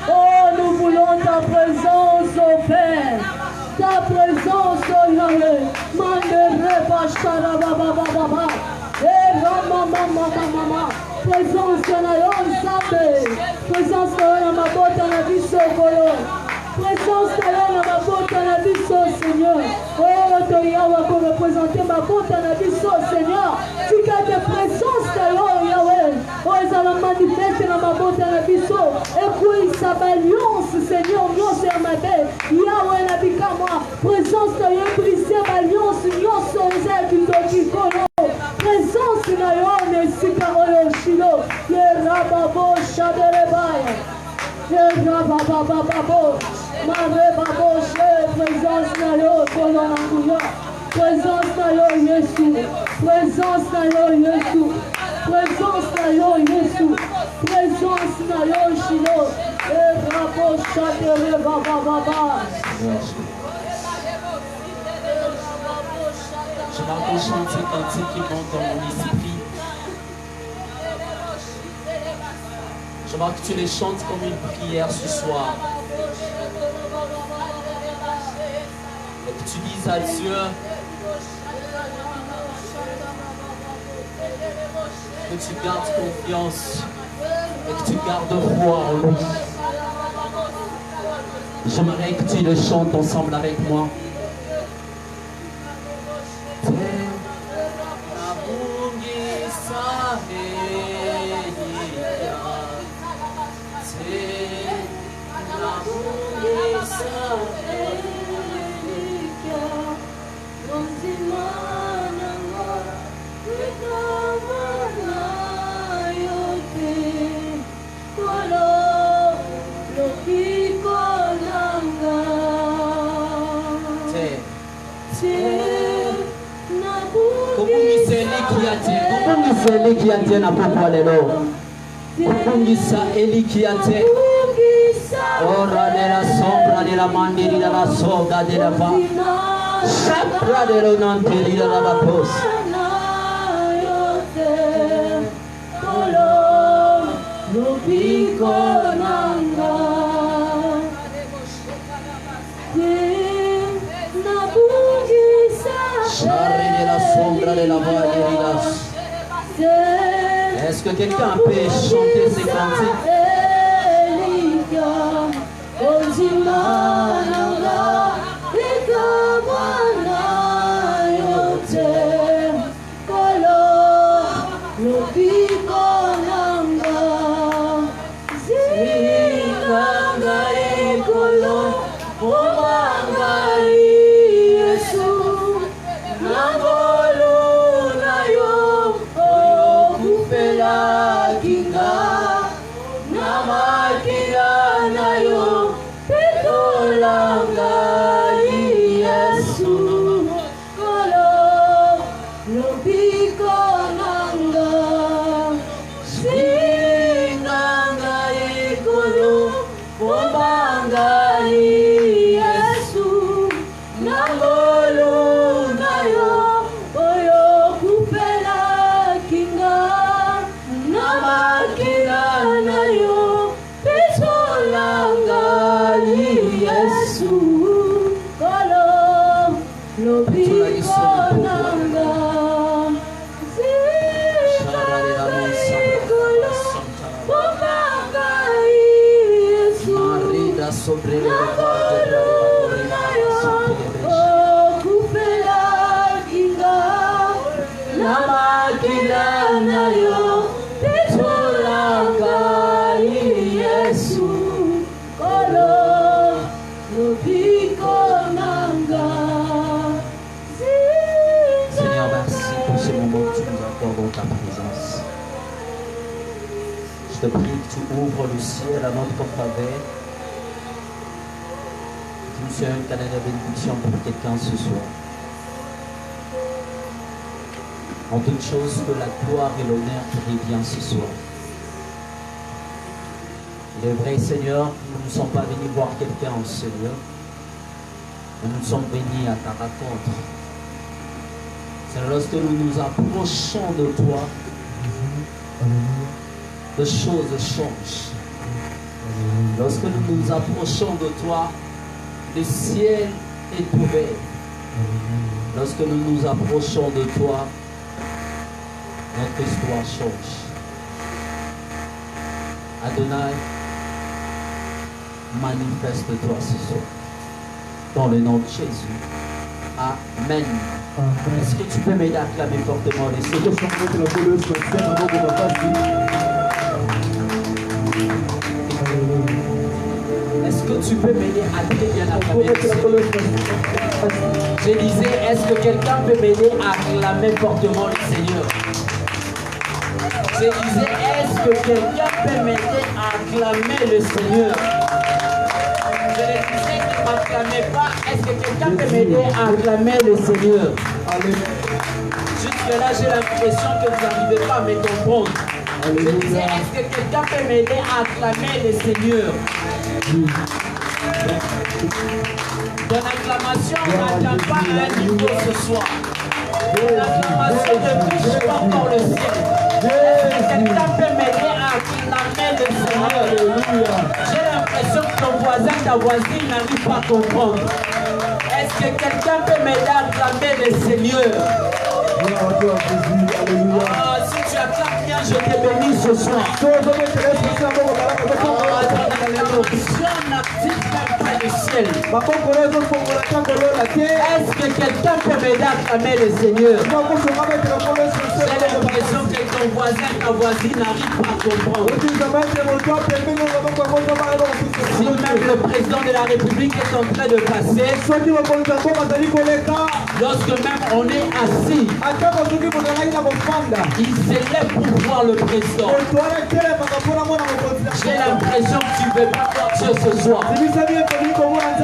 Oh, nous voulons ta présence, oh Père. Ta présence, oh Yahweh. Présence na yo Nzambe. Présence na yo na mabota na biso kolo. Présence na yo na mabota na biso Seigneur. Oh toyawa pour représenter mabota na biso Seigneur. Tika de présence na yo Yahweh. Oh ezala manifeste na mabota na biso. Ekuisa balliance Seigneur nyonso ya mabe. Yahweh na bikamwa. Présence na yo brise balliance nyonso eza kindoki kolo. Présence na yo nesika oyo shilo. Ye rababo shaderebaya. Ye rababababo. Marebabo she. Présence na yo kolo na kuya. Présence na yo Yesu. Présence na yo Yesu. Présence na yo Yesu. Présence na yo shilo. Ye rabo shaderebababa. Je vais encore chanter ces cantiques qui montent dans mon esprit. Je veux que tu les chantes comme une prière ce soir. Et que tu dises à Dieu que tu gardes confiance et que tu gardes foi en lui. J'aimerais que tu le chantes ensemble avec moi. Eli kiate na pokwa lelo. Kufungisa eli kiate. Ora de la sombra de la mandiri de la soga de la va. Sapra de lo nanteri de la vapos. Charri de la sombra de la va de las. Est-ce que quelqu'un peut chanter ces cantiques? Je te prie que tu ouvres le ciel à notre faveur. Que tu sois un canal de bénédiction pour quelqu'un ce soir. En toute chose, que la gloire et l'honneur te reviennent ce soir. Il est vrai, Seigneur, nous ne sommes pas venus voir quelqu'un, Seigneur. Nous sommes bénis à ta rencontre. C'est lorsque nous nous approchons de toi, les choses changent. Lorsque nous nous approchons de toi, le ciel est ouvert. Lorsque nous nous approchons de toi, notre histoire change. Adonai, manifeste-toi ce soir. Dans le nom de Jésus. Amen. Est-ce que tu peux m'aider à acclamer fortement les Seigneurs? Est-ce que tu peux m'aider à très bien acclamer les Seigneurs? Je disais, est-ce que quelqu'un peut m'aider à acclamer fortement le Seigneur? Je disais, est-ce que quelqu'un peut m'aider à acclamer le Seigneur? Je le disais, ne m'acclamez pas. Est-ce que quelqu'un peut m'aider à acclamer le Seigneur? Jusque-là, j'ai l'impression que vous n'arrivez pas à me comprendre. Je disais, est-ce que quelqu'un peut m'aider à acclamer le Seigneur? Ton acclamation n'atteint pas un niveau ce soir. Ton acclamation ne touche pas encore le ciel. Est-ce que quelqu'un peut m'aider à acclamer le Seigneur? J'ai l'impression que ton voisin, ta voisine n'arrive pas à comprendre. Est-ce que quelqu'un peut m'aider à acclamer le Seigneur? Ah, si tu acclames bien, je te bénis ce soir. Ton acclamation n'active même pas le ciel. Est-ce que quelqu'un peut m'aider à acclamer le Seigneur? J'ai l'impression que ton voisin, ta voisine n'arrive pas à comprendre. Si même le président de la République est en train de passer, lorsque même on est assis, il se lève pour voir le président. J'ai l'impression que tu ne veux pas voir Dieu ce soir.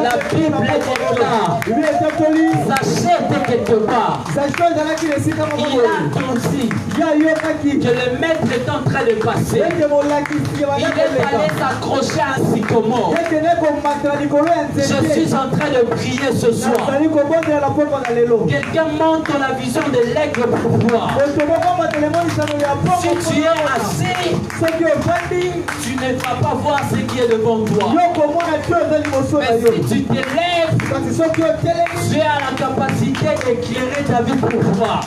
La Bible déclare, sachez quelque part, il a aussi que le maître est en train de passer. Il est allé s'accrocher à un sycomore. Je suis en train de prier ce soir. Quelqu'un montre la vision de l'aigle pour voir. Si tu es assis, tu ne vas pas voir ce qui est devant toi. Mais si tu te lèves, tu as la capacité d'éclairer ta vie pour voir.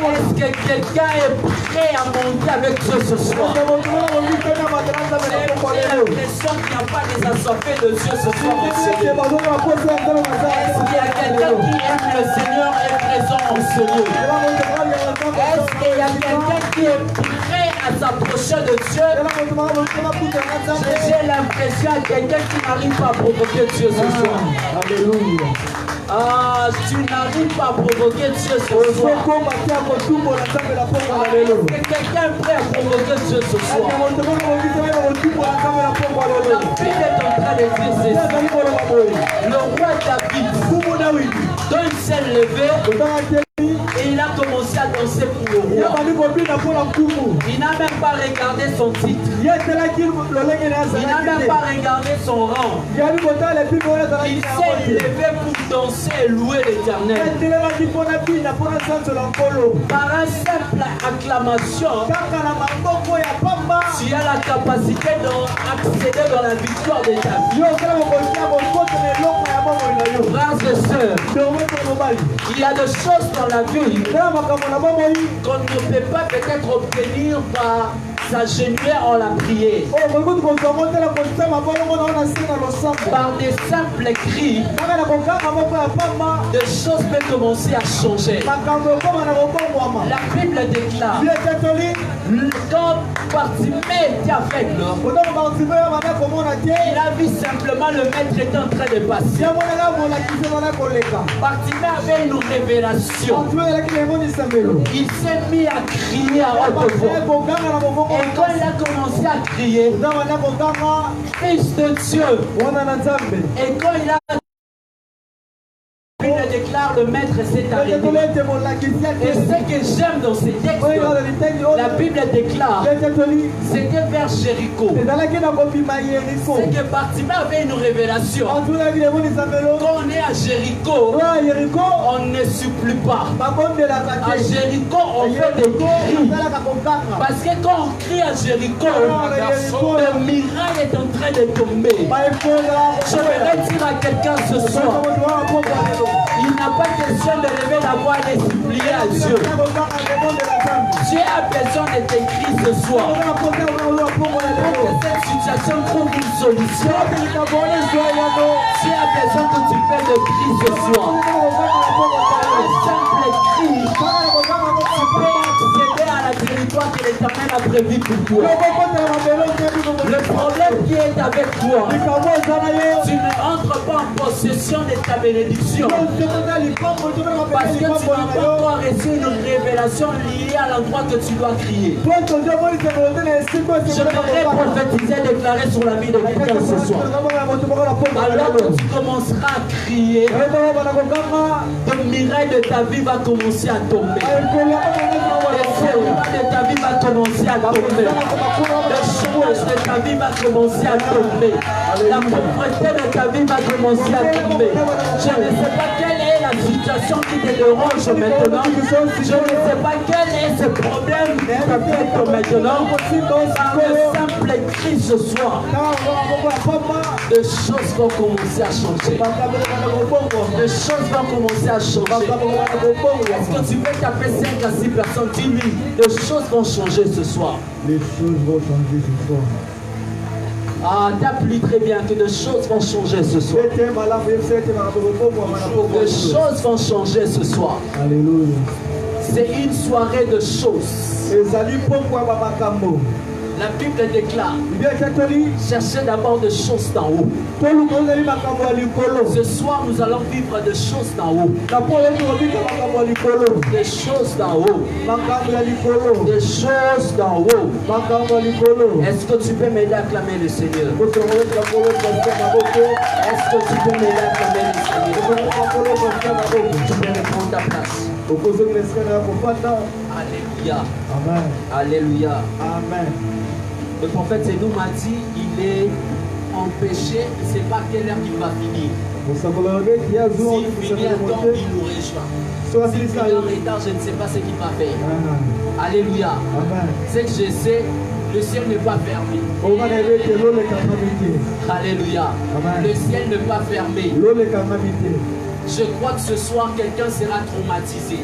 Est-ce que quelqu'un est prêt à monter avec Dieu ce soir? J'ai l'impression qu'il n'y a pas des assoiffés de Dieu ce soir. Est-ce qu'il y a quelqu'un qui aime le Seigneur et est présent en ce lieu? Est-ce qu'il y a quelqu'un qui est prêt à s'approcher de Dieu? J'ai l'impression qu'il y a quelqu'un qui n'arrive pas à provoquer Dieu ce soir. Alléluia. Ah, tu n'arrives pas à provoquer Dieu ce soir. Est-ce que quelqu'un est prêt à provoquer Dieu ce soir? La Bible est en train de dire ceci. Le roi David, dont il s'est levé, et il a commencé à danser pour le roi. Il n'a même pas regardé son titre. Il n'a même pas regardé son rang. Il s'est levé pour danser et louer l'Éternel. Par un simple acclamation, tu as la capacité d'accéder dans la victoire de ta vie. Frères et sœurs, il y a des choses dans la vie qu'on ne peut pas peut-être obtenir par s'agenouiller en la prière. Par des simples cris, des choses peuvent commencer à changer. La Bible déclare, quand Bartimée était aveugle, il a vu simplement le maître était en train de passer. Bartimée avait une révélation. Il s'est mis à crier à haute voix. Et quand il a commencé à crier, Fils de Dieu, et quand il a déclare le maître s'est arrêté. Et ce que j'aime dans ces textes, la Bible déclare, c'était vers Jéricho. C'est que Bartimée avait une révélation. Quand on est à Jéricho, on ne supplie pas. À Jéricho, on fait des cris. Parce que quand on crie à Jéricho, le miracle est en train de tomber. Je voudrais dire à quelqu'un ce soir, il n'a pas question de lever la voix et de supplier à Dieu. Dieu a besoin de tes cris ce soir. Pour que cette situation trouve une solution, Dieu a besoin que tu fasses le cri ce soir. Un simple cri, tu peux accéder à la territoire que l'Éternel a prévu pour toi. Le problème qui est avec toi, tu ne entres pas en possession de ta bénédiction. Parce que tu n'as pas encore reçu une révélation liée à l'endroit que tu dois crier. Je voudrais prophétiser, déclarer sur la vie de quelqu'un ce soir. Alors que tu commenceras à crier, le miracle de ta vie va commencer à tomber. Le fondement de ta vie va commencer à tomber. Le chômage de ta vie va commencer à tomber. La pauvreté de ta vie va commencer à tomber. Je ne sais pas quelle est la situation qui te dérange maintenant. Je ne sais pas quel est ce problème qui t'affecte maintenant. Par le simple cri ce soir, les choses vont commencer à changer. Les choses vont commencer à changer. Est-ce que tu peux taper 5 à 6 personnes? Dis-lui, les choses vont changer ce soir. Les choses vont changer ce soir. Ah, t'appuies très bien que les choses vont changer ce soir. Les choses vont changer ce soir. Alléluia. C'est une soirée de choses. La Bible déclare, cherchez d'abord des choses d'en haut. Ce soir, nous allons vivre des choses d'en haut. Des choses d'en haut. Des choses d'en haut. Est-ce que tu peux m'aider à clamer le Seigneur? Est-ce que tu peux m'aider à clamer le Seigneur? Tu peux prendre ta place. Alléluia. Amen. Alléluia. Amen. Le prophète Zénou m'a dit, il est empêché, il ne sait pas quelle heure il va finir. S'il finit à temps, il nous rejoint. S'il finit en retard, je ne sais pas ce qu'il va faire. Alléluia. Ce que je sais, le ciel n'est pas fermé. Alléluia. Le ciel n'est pas fermé. Je crois que ce soir, quelqu'un sera traumatisé.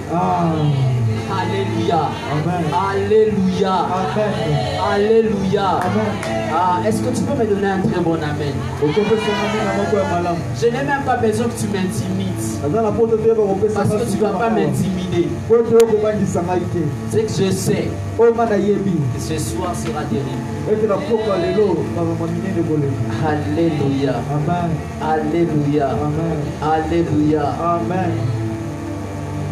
Alléluia. Amen. Alléluia. Amen. Alléluia. Amen. Ah, est-ce que tu peux me donner un très bon amen? Je n'ai même pas besoin que tu m'intimides. Parce que tu ne vas pas m'intimider. Ce que je sais, que ce soir sera terrible. Alléluia. Amen. Alléluia. Amen. Alléluia. Amen.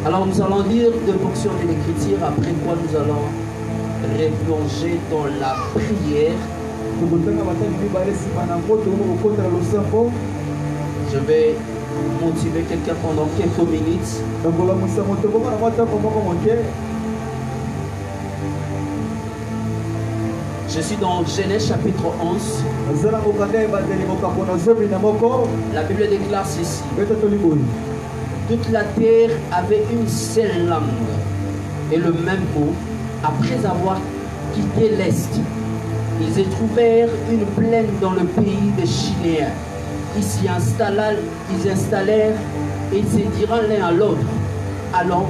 Alors nous allons lire deux portions de l'écriture, après quoi nous allons replonger dans la prière. Je vais motiver quelqu'un pendant quelques minutes. Je suis dans Genèse chapitre 11. La Bible déclare ceci. Toute la terre avait une seule langue et le même mot. Après avoir quitté l'Est, ils y trouvèrent une plaine dans le pays de Chinéa. Ils s'y installèrent et se dirent l'un à l'autre. Alors,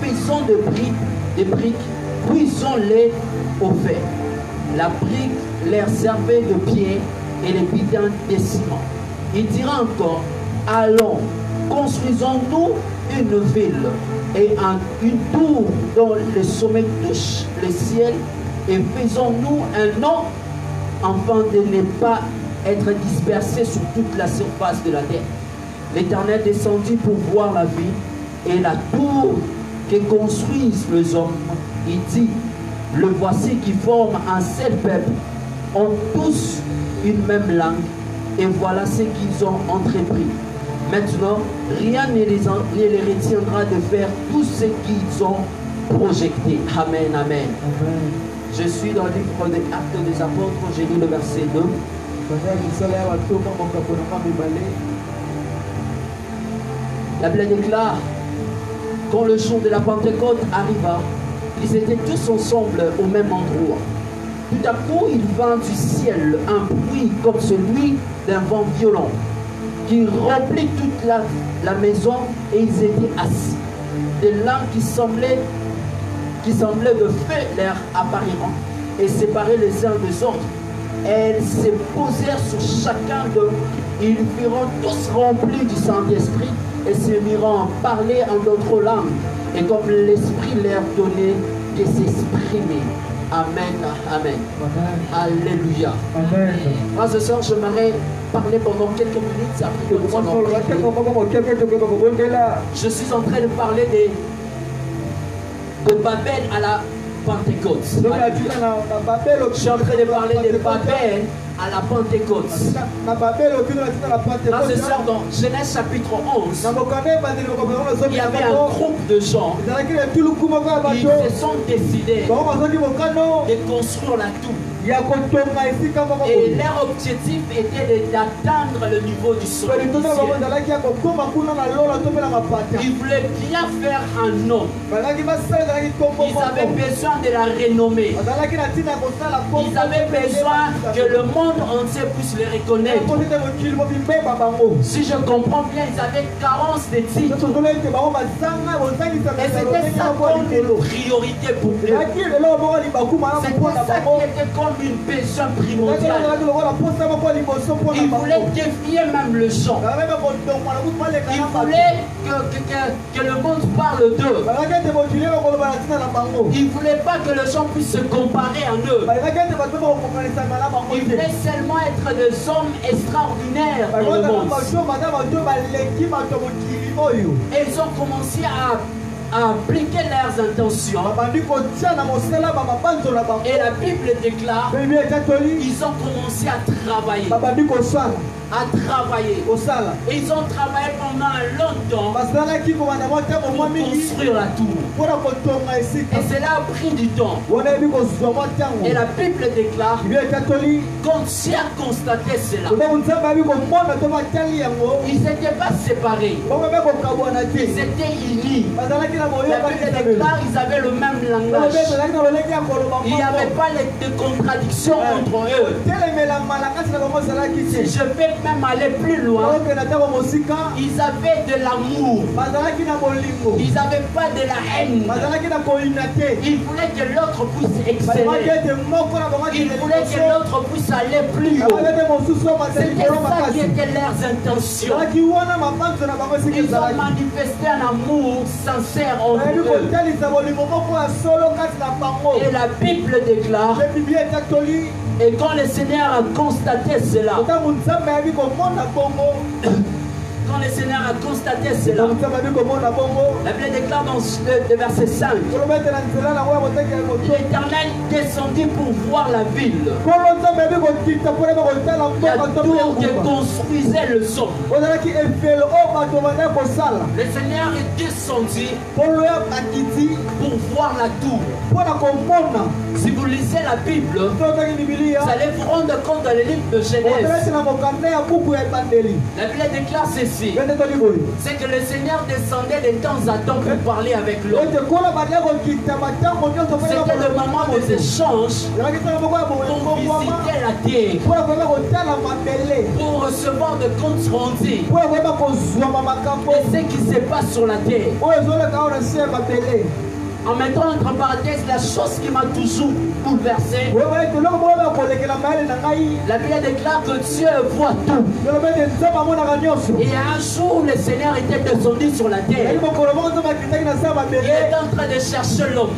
faisons des briques, cuisons-les au fer. La brique leur servait de pierre et les bidons de ciment. Ils dirent encore, allons, construisons-nous une ville et une tour dont le sommet touche le ciel et faisons-nous un nom afin de ne pas être dispersés sur toute la surface de la terre. L'Éternel descendit pour voir la ville et la tour que construisent les hommes. Il dit, le voici qui forment un seul peuple, ont tous une même langue et voilà ce qu'ils ont entrepris. Maintenant, rien ne les retiendra de faire tout ce qu'ils ont projeté. Amen, amen. Amen. Je suis dans le livre des Actes des Apôtres, j'ai lu le verset 2. La Bible déclare, quand le jour de la Pentecôte arriva, ils étaient tous ensemble au même endroit. Tout à coup, il vint du ciel un bruit comme celui d'un vent violent qui remplit toute la maison, et ils étaient assis. Des lampes qui semblaient de feu leur appariront et séparaient les uns des autres. Elles se posèrent sur chacun d'eux. Ils furent tous remplis du Saint-Esprit et se mirent à parler en d'autres langues, et comme l'Esprit leur donnait de s'exprimer. Amen, amen. Alléluia. Amen. Moi ce soir, j'aimerais parler pendant quelques minutes après que nous allons prier. Je suis en train de parler de Babel à la Pentecôte. Je suis en train de parler de Babel à la Pentecôte. Là, ce soir, dans Genèse chapitre 11, il y avait un groupe de gens qui se sont décidés de construire la tour. Et leur objectif était d'atteindre le niveau du sommet du ciel. Ils voulaient bien faire un nom. Ils avaient besoin de la renommée. Ils avaient besoin que le monde entier puisse les reconnaître. Si je comprends bien, ils avaient carence de titres. Et c'était ça comme une priorité pour eux. C'était ça qui était comme une besoin primordiale. Ils voulaient défier même le chant. Ils voulaient que le monde parle d'eux. Ils ne voulaient pas que le chant puisse se comparer à eux. Ils voulaient seulement être des hommes extraordinaires dans le monde. Et ils ont commencé à appliquer leurs intentions. Et la Bible déclare qu'ils ont commencé à travailler. Et ils ont travaillé pendant longtemps pour construire la tour. Et cela a pris du temps. Et la Bible déclare, quand Dieu a constaté cela, ils n'étaient pas séparés. Ils étaient unis. La Bible déclare qu'ils avaient le même langage. Il n'y avait pas de contradiction entre eux. Si je vais même aller plus loin, ils avaient de l'amour. Ils n'avaient pas de la haine. Ils voulaient que l'autre puisse exceller. Ils voulaient que l'autre puisse aller plus haut. C'était ça qui était leurs intentions. Ils ont manifesté un amour sincère entre eux. Et la Bible déclare, et quand le Seigneur a constaté cela, quand le Seigneur a constaté cela, la Bible déclare dans le verset 5, l'Éternel descendit pour voir la ville, la tour que construisait le son. Le Seigneur est descendu pour voir la tour. Si vous lisez la Bible, vous allez vous rendre compte dans le livre de Genèse. La Bible déclare ceci, c'est que le Seigneur descendait de temps à temps pour parler avec l'homme. C'était le moment des échanges pour visiter la terre, pour recevoir de comptes rendus de ce qui se passe sur la terre. En mettant entre parenthèses la chose qui m'a toujours bouleversé. La Bible déclare que Dieu voit tout. Et un jour, le Seigneur était descendu sur la terre. Il est en train de chercher l'homme.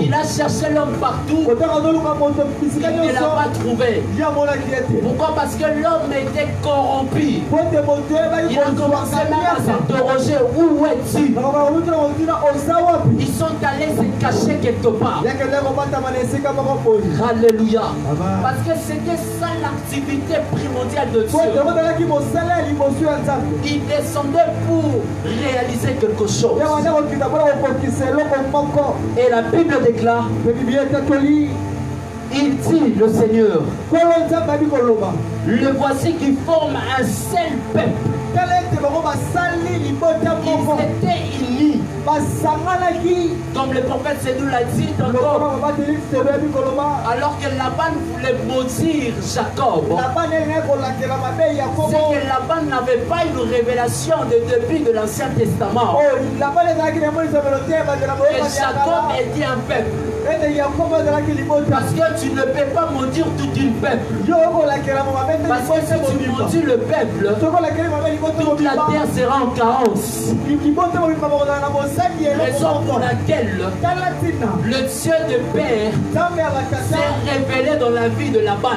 Il a cherché l'homme partout. Il ne l'a pas trouvé. Pourquoi? Parce que l'homme était corrompu. Il a commencé même à s'interroger, où es-tu? Ils sont allés se cacher quelque part. Alléluia. Parce que c'était ça l'activité primordiale de Dieu. Il descendait pour réaliser quelque chose. Et la Bible déclare, il dit, le Seigneur, le voici qui forme un seul peuple. Ils étaient unis. Comme le prophète Sédou l'a dit encore, alors que Laban voulait maudire Jacob, c'est que Laban n'avait pas une révélation depuis de l'Ancien Testament. Et Jacob était un peuple. Parce que tu ne peux pas maudire tout une peuple. Parce que si tu maudis le peuple, toute la terre sera en carence. Raison pour laquelle le Dieu de Père s'est révélé dans la vie de Laban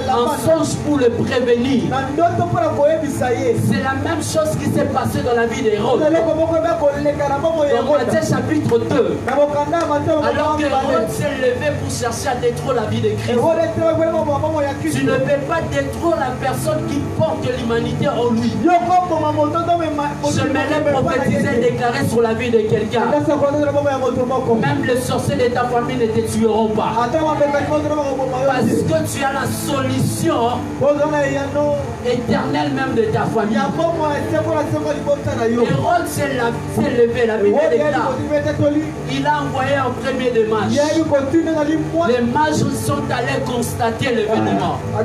en songe pour le prévenir. C'est la même chose qui s'est passée dans la vie d'Hérode. Dans Matthieu chapitre 2, alors que Hérode s'est levé pour chercher à détruire la vie de Christ. Tu ne peux pas détruire la personne qui porte l'humanité en lui. Je m'allais prophétiser et déclarer sur la vie de quelqu'un. Même les sorciers de ta famille ne te tueront pas. Parce que tu as la solution éternelle même de ta famille. Hérode s'est levé, la Bible déclare. Il a envoyé un premier des mages. Les mages sont allés constater l'événement. Et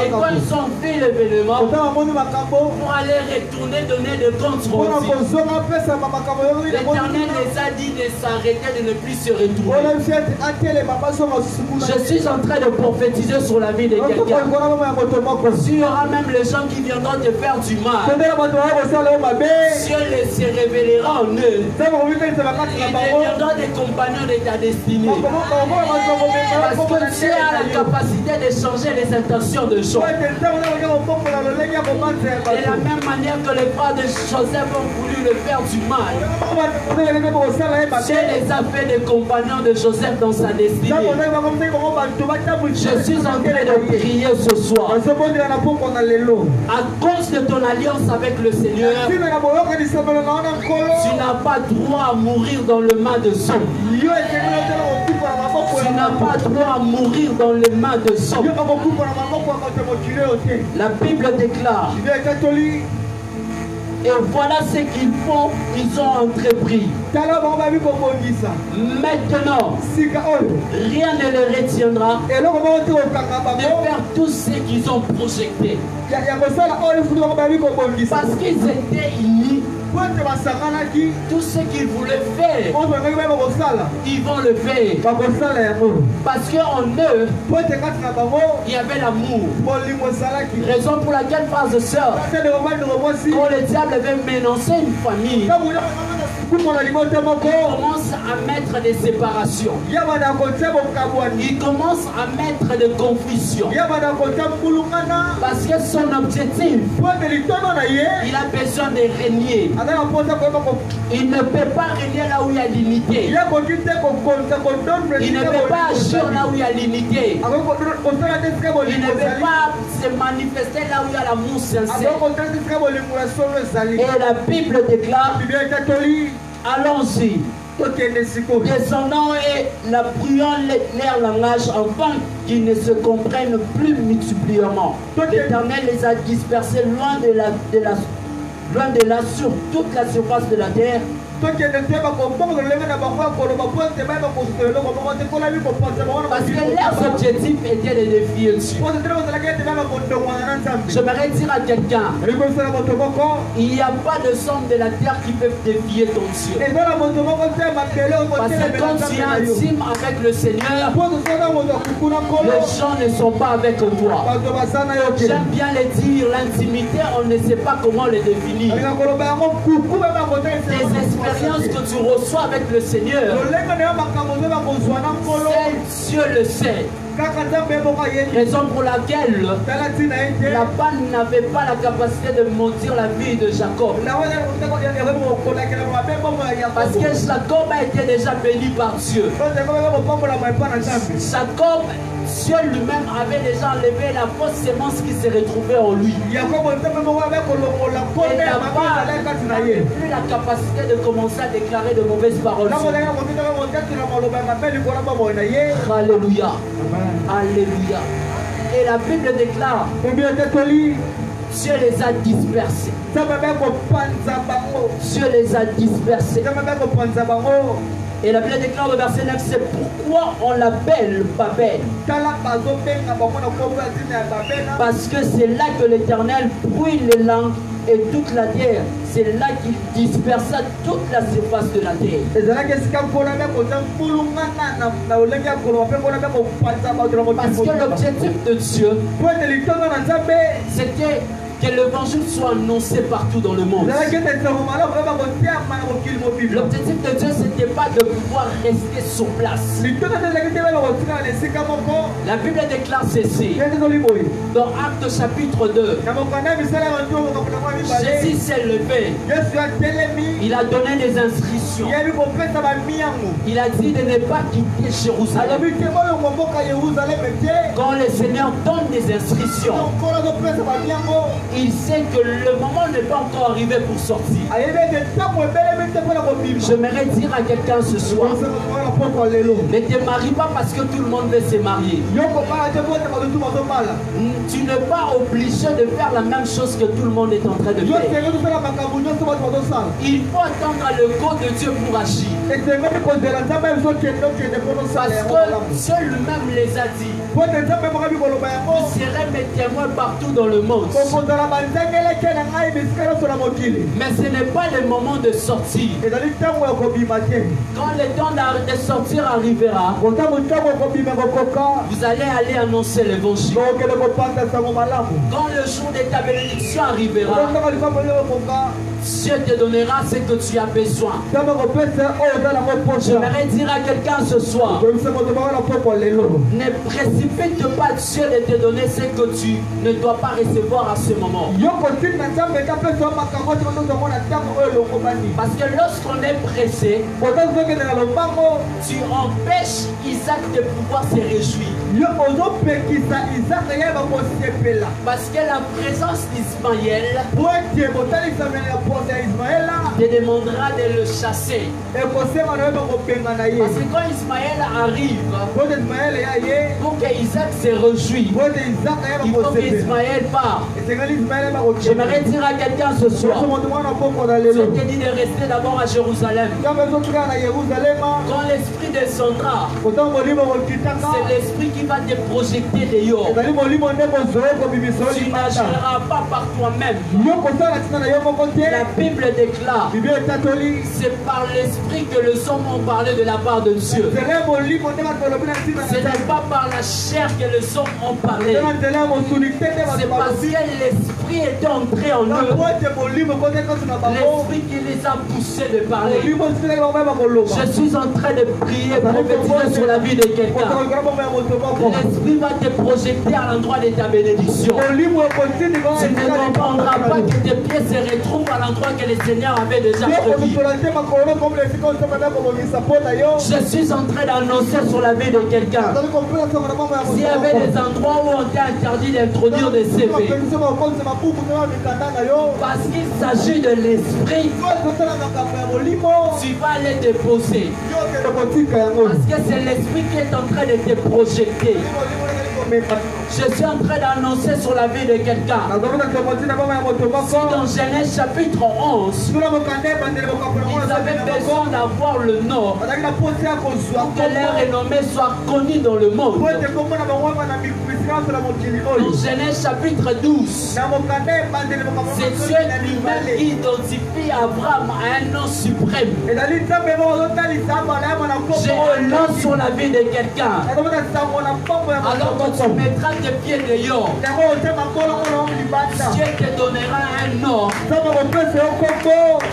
quand ils ont vu l'événement, pour aller retourner donner de comptes rendus, l'Éternel les a dit de s'arrêter, de ne plus se retourner. Je suis en train de prophétiser sur la vie de quelqu'un. Il y aura même les gens qui viendront te faire du mal, Dieu se révélera en eux. Ils deviendront des compagnons de ta destinée. Parce que Dieu a la capacité de changer les intentions de gens. De la même manière que les frères de Joseph ont voulu le faire du mal, Dieu les a fait des compagnons de Joseph dans sa destinée. Je suis en train de prier ce soir. À cause de ton alliance avec le Seigneur, tu n'as pas droit à mourir dans le main de son. Tu n'as pas droit à mourir dans les mains de son. La Bible déclare. Et voilà ce qu'ils font, ils ont entrepris. Maintenant, rien ne les retiendra de faire tout ce qu'ils ont projeté. Parce qu'ils étaient unis. Tout ce qu'ils voulaient faire, ils vont le faire. Parce qu'en eux, il y avait l'amour. Raison pour laquelle, frères et sœurs, quand le diable veut menacer une famille, il commence à mettre des séparations. Il commence à mettre des confusions. Parce que son objectif, il a besoin de régner. Il ne peut pas régner là où il y a l'unité. Il ne peut pas agir là où il y a l'unité. Il ne peut pas se manifester là où il y a l'amour sincère. Et la Bible déclare, allons-y, descendons et la prions leur langage afin qu'ils ne se comprennent plus mutuellement. L'Éternel les a dispersés loin de là sur toute la surface de la terre. Parce que leurs objectifs étaient de défier Dieu. J'aimerais dire à quelqu'un, il n'y a pas de somme de la terre qui peuvent défier ton Dieu. Parce que quand tu es intime avec le Seigneur, les gens ne sont pas avec toi. J'aime bien le dire, l'intimité, on ne sait pas comment le définir. Tes expériences que tu reçois avec le Seigneur, seul Dieu le sait. Raison pour laquelle Laban n'avait pas la capacité de maudire la vie de Jacob. Parce que Jacob a été déjà béni par Dieu. Jacob, Dieu lui-même avait déjà enlevé la fausse sémence qui se retrouvait en lui. Et Laban n'avait plus la capacité de commencer à déclarer de mauvaises paroles. Alléluia. Alléluia. Et la Bible déclare, Dieu les a dispersés. Dieu les a dispersés. Et la Bible déclare au verset 9, c'est pourquoi on l'appelle Babel. Parce que c'est là que l'Éternel brûle les langues et toute la terre. C'est là qu'il dispersa toute la surface de la terre. Parce que l'objectif de Dieu, c'était que l'évangile soit annoncé partout dans le monde. L'objectif de Dieu, c'était pas de pouvoir rester sur place. La Bible déclare ceci dans Actes chapitre 2. Jésus s'est levé. Il a donné des instructions. Il a dit de ne pas quitter Jérusalem. Quand le Seigneur donne des instructions, il sait que le moment n'est pas encore arrivé pour sortir. J'aimerais dire à quelqu'un ce soir, ne te marie pas parce que tout le monde veut se marier. Tu n'es pas obligé de faire la même chose que tout le monde est en train de faire. Il faut attendre le go de Dieu pour agir. Parce que Dieu lui-même les a dit. Vous serez mes témoins partout dans le monde. Mais ce n'est pas le moment de sortir. Quand le temps de sortir arrivera, vous allez aller annoncer l'évangile. Quand le jour de ta bénédiction arrivera, Dieu te donnera ce que tu as besoin. J'aimerais dire à quelqu'un ce soir, ne précipite pas Dieu de te donner ce que tu ne dois pas recevoir à ce moment. Parce que lorsqu'on est pressé, tu empêches Isaac de pouvoir se réjouir. Parce que la présence d'Ismaël te demandera de le chasser. Parce que quand Ismaël arrive, pour que Isaac se réjouisse, il faut qu'Ismaël part. J'aimerais dire à quelqu'un ce soir, je te dis de rester d'abord à Jérusalem. Quand l'esprit descendra, c'est l'esprit qui va te projeter dehors. Tu n'agiras pas par toi-même. La Bible déclare, c'est par l'esprit que les hommes ont parlé de la part de Dieu. Ce n'est pas par la chair que les hommes ont parlé. C'est parce que l'esprit est entré en eux. L'esprit qui les a poussés de parler. Je suis en train de prier, prophétiser sur la vie de quelqu'un. L'esprit va te projeter à l'endroit de ta bénédiction. Tu ne comprendras pas que tes pieds se retrouvent à l'endroit que le Seigneur avait déjà prévu. Je suis en train d'annoncer sur la vie de quelqu'un. S'il y avait des endroits où on t'a interdit d'introduire des CV, parce qu'il s'agit de l'esprit, tu vas aller déposer. Parce que c'est l'esprit qui est en train de te projeter. Je suis en train d'annoncer sur la vie de quelqu'un. Si dans Genèse chapitre 11, ils avaient besoin d'avoir le nom pour que leur renommée soit connue dans le monde. Dans Genèse chapitre 12, c'est Dieu lui-même qui identifie Abraham à un nom suprême. J'ai un nom sur la vie de quelqu'un. Alors que tu mettras tes pieds dehors, Dieu te donnera un nom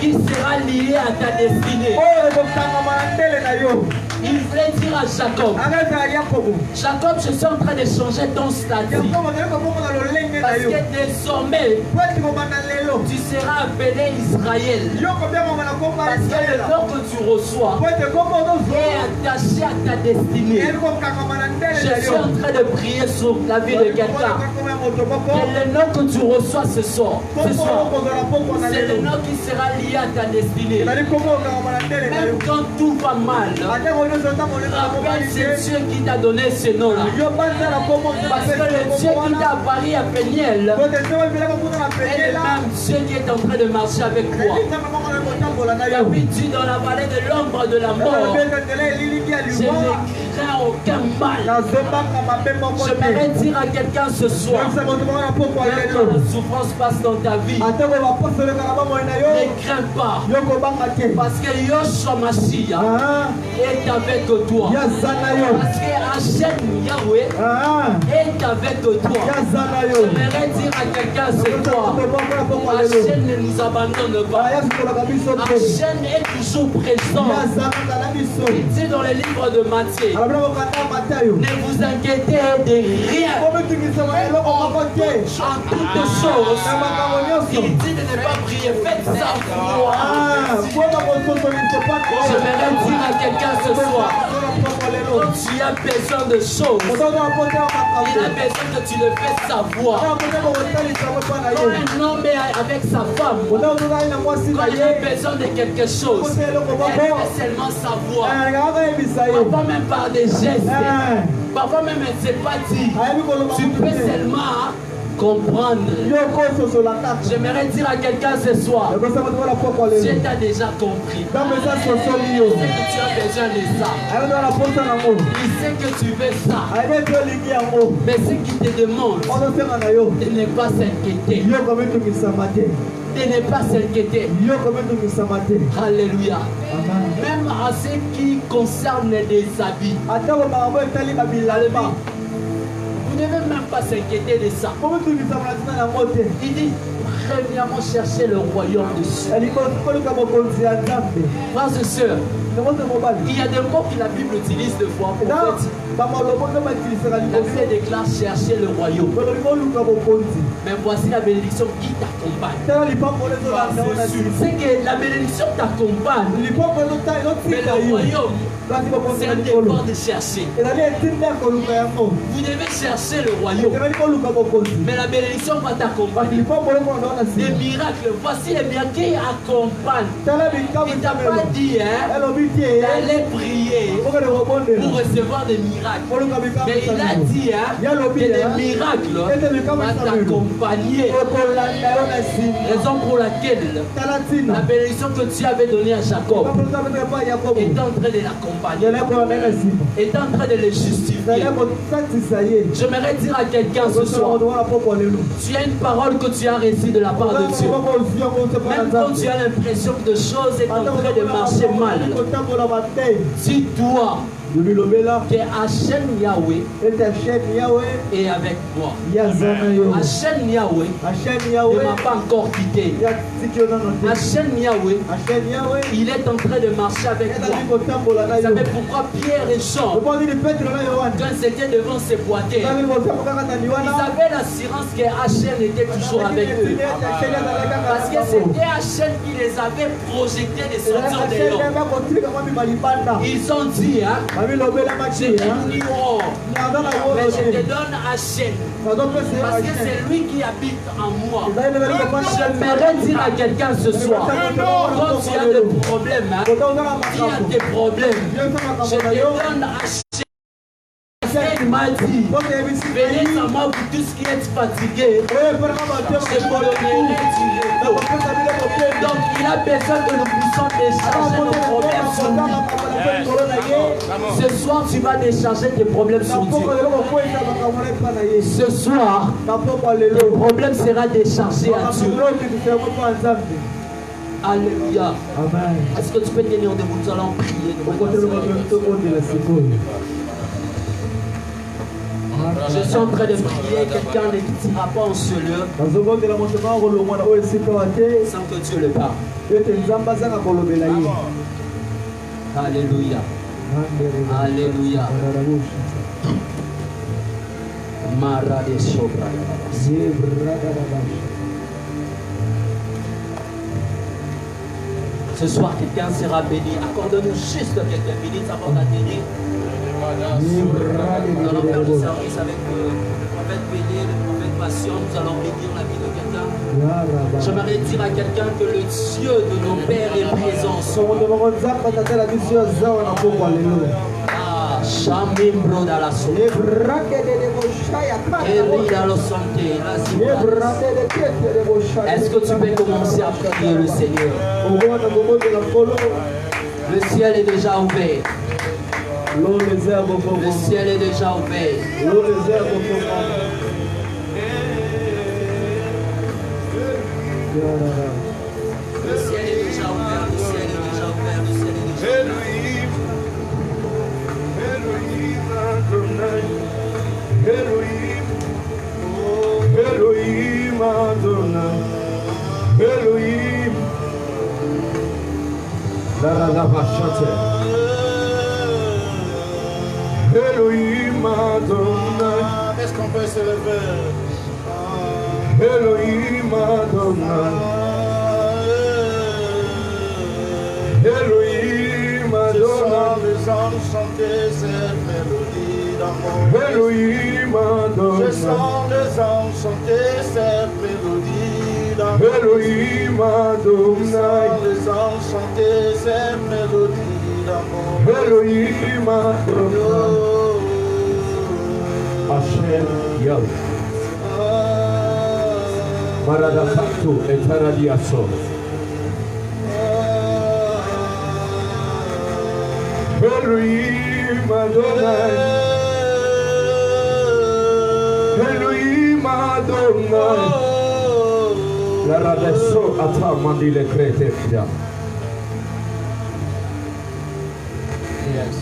qui sera lié à ta destinée. Il voulait dire à Jacob, Jacob, je suis en train de changer ton statut. Parce que désormais, tu seras appelé Israël. Parce que le nom que tu reçois est attaché à ta destinée. Je suis en train de prier sur la vie de quelqu'un. Et le nom que tu reçois ce soir, c'est le nom qui sera lié à ta destinée. Même quand tout va mal, rappelle c'est Dieu qui t'a donné ce nom-là. Parce que le Dieu qui t'a apparu à Péniel est le même Dieu qui est en train de marcher avec toi. David dit dans la vallée de l'ombre de la mort, je ne crains aucun mal. J'aimerais dire à quelqu'un ce soir, même quand la souffrance passe dans ta vie, ne crains pas. Parce que Yoshua Mashiach est avec toi. Parce que Hachem Yahweh est avec toi. J'aimerais dire à quelqu'un ce soir, Hachem ne nous abandonne pas. Hachem est toujours présent. Il dit dans le livre de Matthieu, ne vous inquiétez de rien. En toutes choses, il dit de ne pas prier, faites ça foi. J'aimerais dire à quelqu'un ce soir, quand tu as besoin de choses, il a besoin que tu le fasses savoir. Quand un homme est avec sa femme, quand il a besoin de quelque chose, il fait seulement savoir. Parfois même par des gestes, parfois même elle ne sait pas dire. Tu peux seulement comprendre. J'aimerais dire à quelqu'un ce soir, Dieu t'a déjà compris. Il sait que tu as besoin de ça. Il sait que tu veux ça. Mais ce qu'il te demande, de ne pas s'inquiéter. De ne pas s'inquiéter. Alléluia. Même à ce qui concerne des habits. Vous ne devez même pas s'inquiéter de ça. Il dit, premièrement chercher le royaume de Dieu. Frères et sœurs, il y a des mots que la Bible utilise deux fois pour fait. La Bible déclare chercher le royaume. Mais voici la bénédiction qui t'accompagne. C'est que la bénédiction t'accompagne. Mais le royaume, c'est un effort de chercher. Vous devez chercher le royaume. Mais la bénédiction va t'accompagner. Des miracles, voici les miracles qui accompagnent. Il t'a pas dit d'aller prier pour recevoir des miracles. Mais il a dit que les miracles vont t'accompagner. Raison pour laquelle la bénédiction que tu avais donnée à Jacob est en train de l'accompagner, est en train de le justifier. J'aimerais dire à quelqu'un ce soir, tu as une parole que tu as reçue de la part de Dieu. Même quand tu as l'impression que des choses sont en train de marcher mal, dis-toi que Hachem Yahweh est avec moi. Hachem Yahweh ne m'a pas encore quitté. Hachem Yahweh, il est en train de marcher avec moi. Vous savez pourquoi Pierre et Jean, quand ils étaient devant ces boîtiers, ils avaient l'assurance que Hachem était toujours avec eux. Parce que c'était Hachem qui les avait projetés de sortir de l'eau. Ils ont dit, je t'ignore, mais je te donne Hachem. Parce que c'est lui qui habite en moi. J'aimerais dire à quelqu'un ce soir, quand tu as des problèmes, tu as des problèmes, je te donne Hachem. Il m'a dit, venez à moi pour tout ce qui est fatigué, je vous donnerai du repos. Donc il a besoin que nous puissions décharger nos problèmes sur lui. Ce soir tu vas décharger tes problèmes sur Dieu. Ce soir, le problème sera déchargé à Dieu. Alléluia. Est-ce que tu peux tenir debout? Nous allons prier. Je suis en train de prier, quelqu'un ne quittera pas en ce lieu sans que Dieu le parle. Alléluia. Alléluia. Mara de Sobra. Ce soir, quelqu'un sera béni. Accorde-nous juste quelques minutes avant d'atterrir. Nous allons faire le service avec le prophète Béné, le prophète Passion. Nous allons bénir la vie de quelqu'un. J'aimerais dire à quelqu'un que le Dieu de nos pères est présent. Chamimbro dans la santé. Est-ce que tu peux commencer à prier le Seigneur? Le ciel est déjà ouvert. Le ciel est déjà ouvert. Le ciel est déjà ouvert. Le ciel est déjà ouvert. Le ciel est déjà ouvert. Elohim, oh Elohim Adonai, Elohim, la vachante, Elohim Adonai. Est-ce qu'on peut se lever? Elohim Adonai, Elohim Adonai. Les anges chanter cette mélodie d'amour. Elohim Adonai. Je sens les anges chanter cette mélodie d'amour. Elohim Adonai. Les anges chanter cette mélodie d'amour. Elohim Adonai. Hashem Yahweh. Maradafatu etaradiaso. Elohim Adonai. Elohim Adonai. La radesso ata mandile crete. Yes.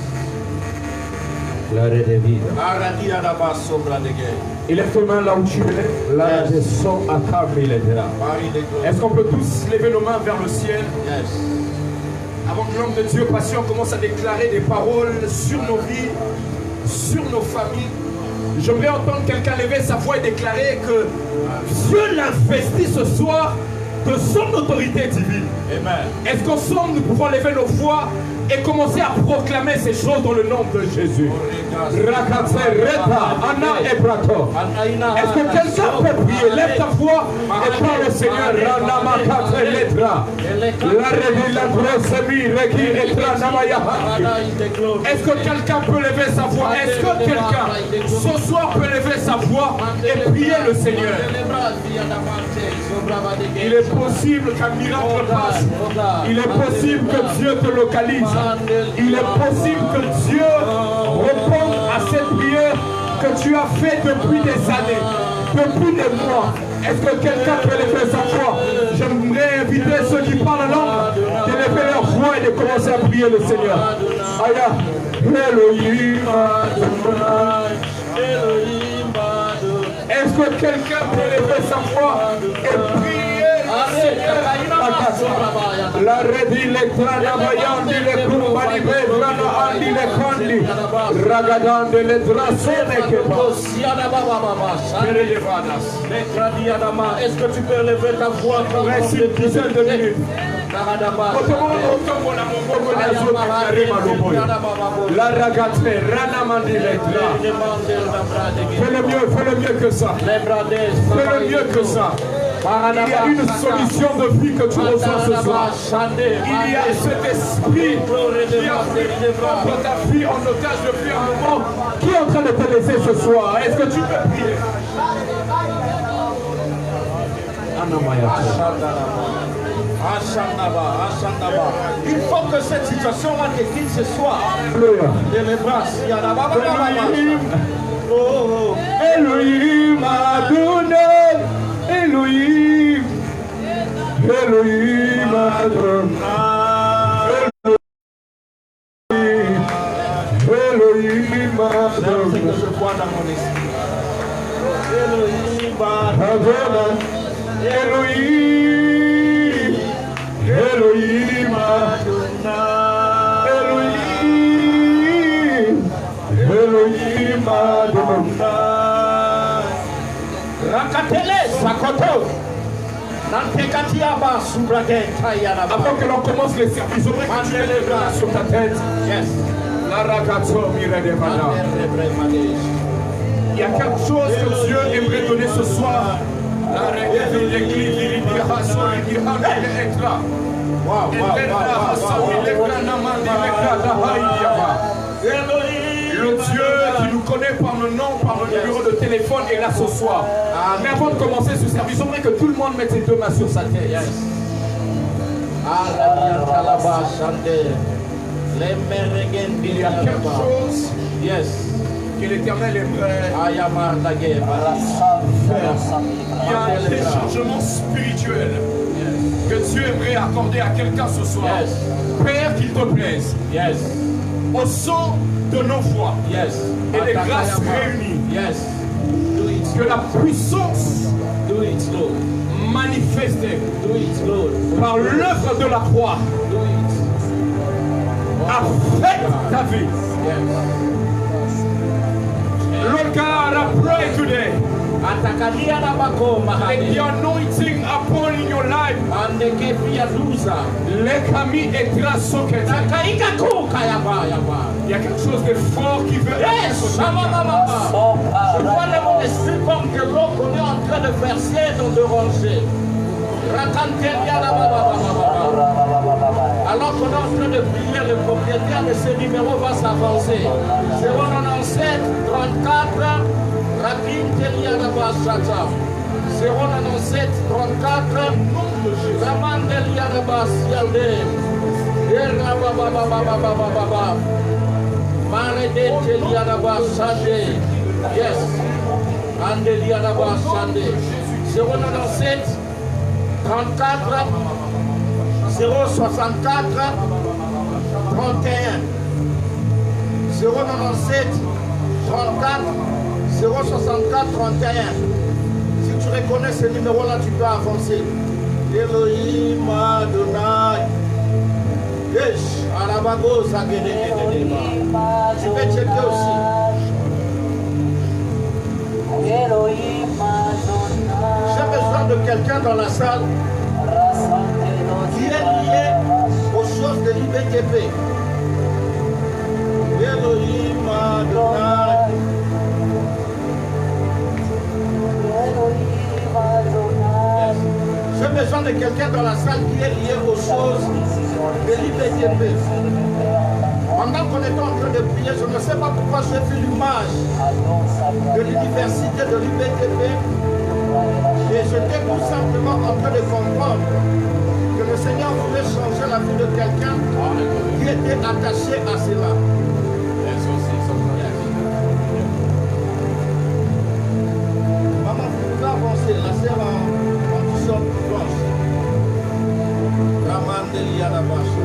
La redevida. Aradia da basso bradeghe. Il est main là où tu es. La radesso ata milledra. Marie de gloire. Est-ce qu'on peut tous lever nos mains vers le ciel Yes. avant que l'homme de Dieu patient commence à déclarer des paroles sur nos vies, sur nos familles? J'aimerais entendre quelqu'un lever sa voix et déclarer que Dieu l'investit ce soir de son autorité divine. Amen. Est-ce qu'ensemble nous pouvons lever nos voix et commencer à proclamer ces choses dans le nom de Jésus? Rakate reta ana ebrato. Est-ce que quelqu'un peut prier? Lève ta voix et parle au Seigneur. Rana makate letra. La revila grosemi reki etra namaya. Est-ce que quelqu'un peut lever sa voix? Est-ce que quelqu'un ce soir peut lever sa voix et prier le Seigneur? Il est possible qu'un miracle passe. Il est possible que Dieu te localise. Il est possible que Dieu réponde à cette prière que tu as faite depuis des années, depuis des mois. Est-ce que quelqu'un peut lever sa voix? J'aimerais inviter ceux qui parlent la langue de lever leur voix et de commencer à prier le Seigneur. Aya, Elohim Adonai. Est-ce que quelqu'un peut lever sa voix et prier le Seigneur? La redilectrana bayandi le kumbani bedrana andi le kandi ragadande le drasone que Est-ce que tu peux lever ta voix? Reste une dizaine de minutes. La ragate rana mandiletra. Fais le mieux que ça. Fais le mieux que ça. Il y a une solution de vie que tu reçois ce soir. Il y a cet esprit qui a fait prendre ta vie en otage depuis un moment, qui est en train de te laisser ce soir. Est-ce que tu peux prier? Il faut que cette situation-là te quitte ce soir. Elohim Adonai. Elohim. Elohim Adonai. Elohim Adonai. Que je vois dans mon esprit. Elohim Adonai. Elohim. Elohim Adonai. Elohim. Avant que l'on commence les services, j'aimerais que tu aies les bras sur ta tête. Yes. Il y a quelque chose que Dieu aimerait donner ce soir. Le Dieu qui nous connaît par le nom, par le numéro de téléphone est là ce soir. Mais avant de commencer ce service, j'aimerais que tout le monde mette ses deux mains sur sa tête. Yes. Il y a quelque chose Yes. que l'Éternel aimerait faire. Il y a un déchargement spirituel que Dieu aimerait accorder à quelqu'un ce soir. Yes. Père, qu'il te plaise. Yes. Au son de nos voix Yes. et des grâces réunies. Yes. Do it. Que la puissance Do it, Lord. manifestée Do it, Lord. par l'œuvre de la croix Do it. affecte ta vie. Yes. Lord God, I pray today. Atakalia na bakoma Let hadi. the anointing upon in your life. Andeke pia duza. Lekami etra sokete. Takaika kuka ya ba. Il y a quelque chose de fort qui veut Yes. Sama mama. Je vois le mon esprit comme que l'eau qu'on est en train de verser dans de rangées. Rakantelia na baba. Alors qu'on est en train de prier, le propriétaire de ce numéro va s'avancer. 097 34 Rakintelia na basata. 097 34 Ramandelia na basialde. Era baba. Maredetelia na basande. Yes. Andelia na basande. 097 34 064 31 097 34 064 31. Si tu reconnais ce numéro-là, tu peux avancer. Elohim Adonai. Yes, Arabago Zagede. Tu peux checker aussi. J'ai besoin de quelqu'un dans la salle qui est lié aux choses de l'IBTP. Elohim Adonai. J'ai besoin de quelqu'un dans la salle qui est lié aux choses de l'IBTP. Pendant qu'on était en train de prier, je ne sais pas pourquoi j'ai vu l'image de l'université de l'IBTP. Et j'étais tout simplement en train de comprendre que le Seigneur voulait changer la vie de quelqu'un qui était attaché à cela. Maman, vous pouvez avancer, la sœur en t-shirt blanche. Ramandelia la vache.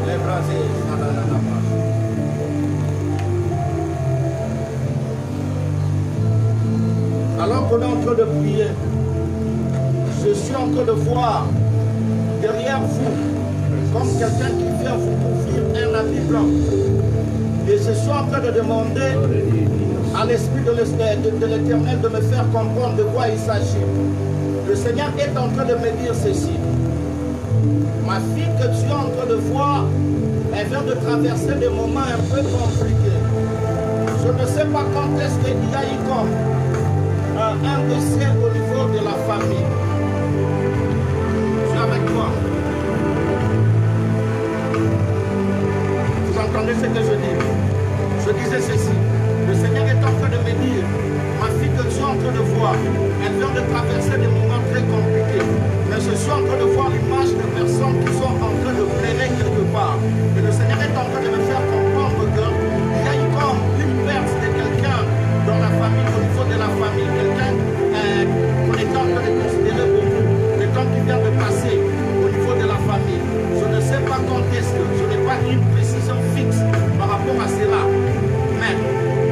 Les brasiers, la vache. Alors qu'on est en train de prier, je suis en train de voir derrière vous, comme quelqu'un qui vient vous couvrir un habit blanc. Et je suis en train de demander à l'Esprit de l'Éternel de me faire comprendre de quoi il s'agit. Le Seigneur est en train de me dire ceci. Ma fille que tu es en train de voir, elle vient de traverser des moments un peu compliqués. Je ne sais pas quand est-ce qu'il y a eu comme un décès au niveau de la famille. Tu es avec moi. Vous entendez ce que je dis? Je disais ceci. Le Seigneur est en train de me dire, ma fille que tu es en train de voir, elle vient de traverser des moments très compliqués. Mais je suis en train de voir l'image de personnes qui sont en train de pleurer quelque part. Et le Seigneur est en train de me faire comprendre qu'il y a eu comme une perte de quelqu'un dans la famille, au niveau de la famille. Quelqu'un qu'on est en train de considérer beaucoup. Quelqu'un qui vient de passer au niveau de la famille. Je ne sais pas quand est-ce que, je n'ai pas une précision fixe par rapport à cela. Mais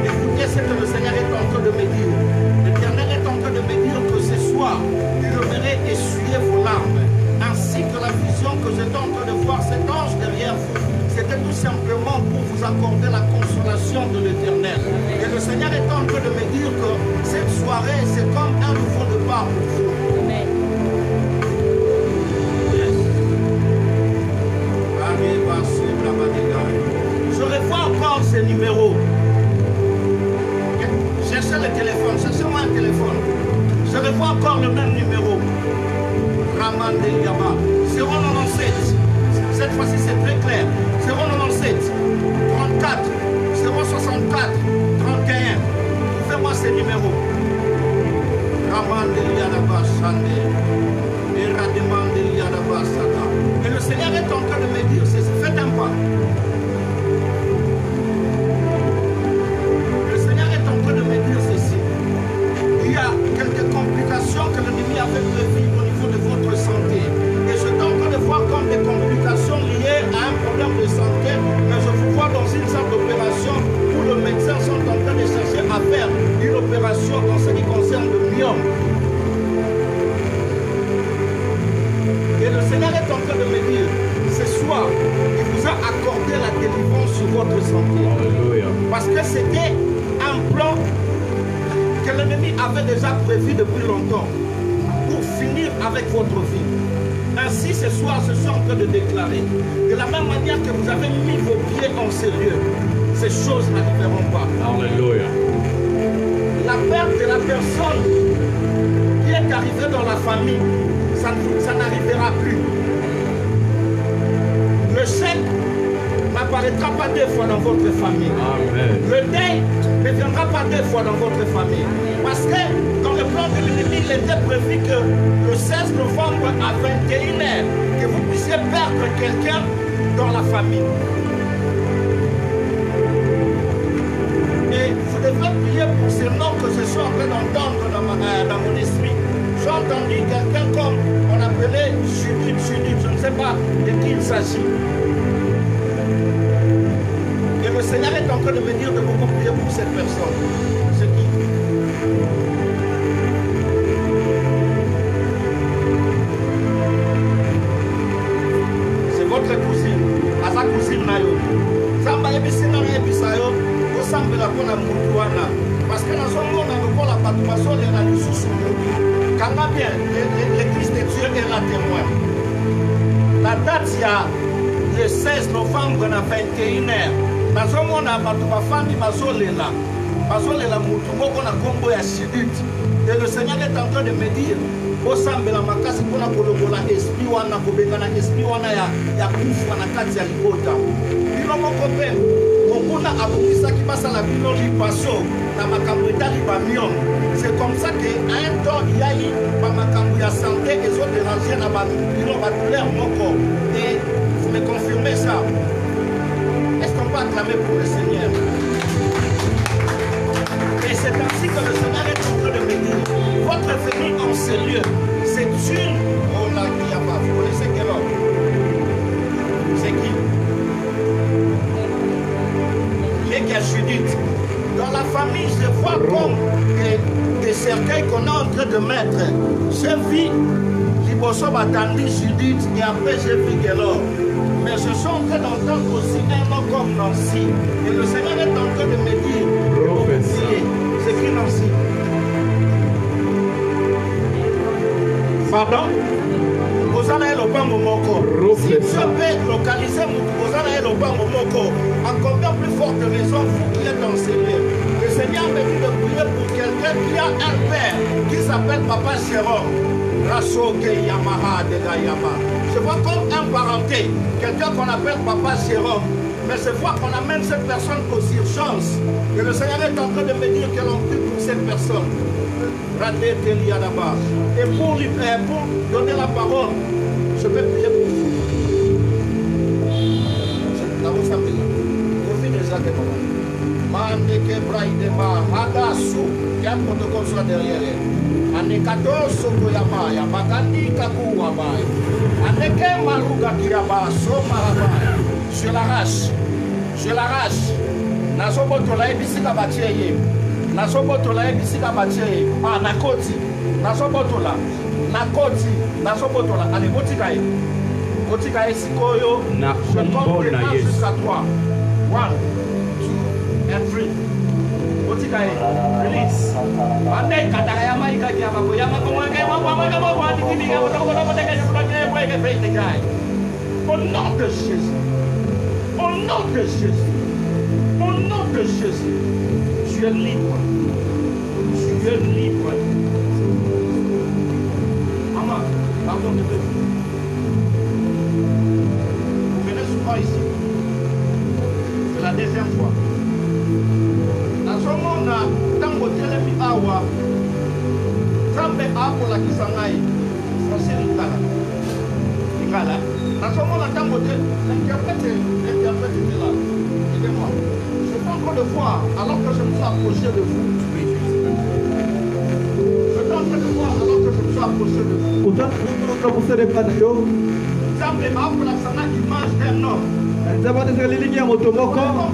écoutez ce que le Seigneur est en train de me dire. L'Éternel est en train de me dire que ce soir, il devrait essuyer vos larmes. Ainsi que la vision que j'étais en train de voir, cet ange derrière vous, c'était tout simplement pour vous accorder la consolation de l'Éternel. Et le Seigneur est en train de me dire que cette soirée, c'est comme un nouveau départ pour vous. 097. Cette fois-ci, c'est très clair. 097, 34, 064, 31. Fais-moi ces numéros. Et le Seigneur est en train de me dire, faites un pas. Le Seigneur est en train de me dire ceci. Il y a quelques complications que l'ennemi avait prévues au niveau de votre santé. Et je suis en train de voir comme des complications liées à un problème de santé, mais je vous vois dans une salle d'opération où le médecin sont en train de chercher à faire une opération en ce qui concerne le myome. Et le Seigneur est en train de me dire, ce soir, il vous a accordé la délivrance sur votre santé. Alléluia. Parce que c'était un plan que l'ennemi avait déjà prévu depuis longtemps pour finir avec votre vie. Ainsi, ce soir, je suis en train de déclarer, de la même manière que vous avez mis vos pieds en ces lieux, ces choses n'arriveront pas. Alléluia. La perte de la personne qui est arrivée dans la famille, ça n'arrivera plus. Le chèque n'apparaîtra pas 2 fois dans votre famille. Amen. Le deuil ne viendra pas 2 fois dans votre famille. Parce que dans le plan de l'ennemi, il était prévu que le 16 novembre à 21h, que vous puissiez perdre quelqu'un dans la famille. Et vous devrez prier pour ces noms que je suis en train d'entendre dans mon esprit. J'ai entendu quelqu'un comme on appelait Judith, je ne sais pas de qui il s'agit. Et le Seigneur est en train de me dire de beaucoup prier pour cette personne. C'est qui? C'est votre cousine. À sa cousine Nayo. Samba ebisina na ebisayo, osambela pona mutu wana. Parce que dans son monde, on a la patumation de la lisusu. Quand bien, l'Église de Dieu est la témoin. La date, il y a le 16 novembre à 21h. Dans son monde, on a famille Mazolela. Mazolela Moutoumoko na Combo ya Chidit. Et le Seigneur est en train de me dire, osambela makasi pona kolobola esprit wana kobengana esprit wana ya kufa na kati ya libota. Bino moko pe mokuna abukisaki basala bino lipaso na makambo etali bamion. C'est comme ça qu'à un temps il y a eu makambo ya santé et autres dérangés na bino douleur moko. Et vous me confirmez ça? Est-ce qu'on peut acclamer pour le Seigneur? Et c'est ainsi que le Seigneur est en train de me dire, votre venue en ces lieux, c'est une... Oh là, il n'y a pas, vous connaissez quel homme? C'est qui? Il y a Judith. Dans la famille, je vois comme des cercueils qu'on est en train de mettre. J'ai vu Liboso Batandi, Judith, et après j'ai vu Gelor. Mais je suis en train d'entendre aussi un nom comme Nancy. Et le Seigneur est en train de me dire, c'est qui Nancy? Pardon? Ozana Elobango Moko. Si Dieu peut localiser Ozana Elobango Moko, en combien plus forte raison vous qui êtes dans ces lieux? Le Seigneur me dit de prier pour quelqu'un qui a un père qui s'appelle Papa Jérôme. Rasoke Yamaha de Gayama. Je vois comme un parenté, quelqu'un qu'on appelle Papa Jérôme. Mais je vois qu'on amène cette personne aux urgences. Et le Seigneur est en train de me dire que l'on prie pour cette personne. Et pour donner la parole, je vais prier pour vous. Je vis déjà des moments. Mandeke Braïdema, Hadasu, il y a un protocole soit derrière elle. Anekato Sokoyama, Yabakandi Kaku Wabai. Aneke Maruga Kiraba, Somarabai. Je l'arrache. Je l'arrache. Nasobotola Ebisika Batieye. Nasobotola Ebisika Batieye. Ah, Nakoti. Nasobotola. Nakoti. Nasobotola. Allez, Botikae. Botikae Sikoyo. Je compte les 1 jusqu'à 3. 1, 2, and 3. Botikae. Release. Ande Katayama Ikayama. Yama au nom de Jésus. Au nom de Jésus. Au nom de Jésus. Tu es libre. Tu es libre. Maman, Pardon de Dieu. Vous venez souvent ici. C'est la deuxième fois. Dans ce monde, tant que tu es awa, Zambe akola kisangai, c'est le cas. Ingala. Dans ce monde, tant que tu l'interprète là. Aidez-moi. Je fais encore de fois, alors que je me suis approché de vous. Je suis en train de voir, alors que je me suis approché de vous. Zambe akola kisangai image d'un homme. Comme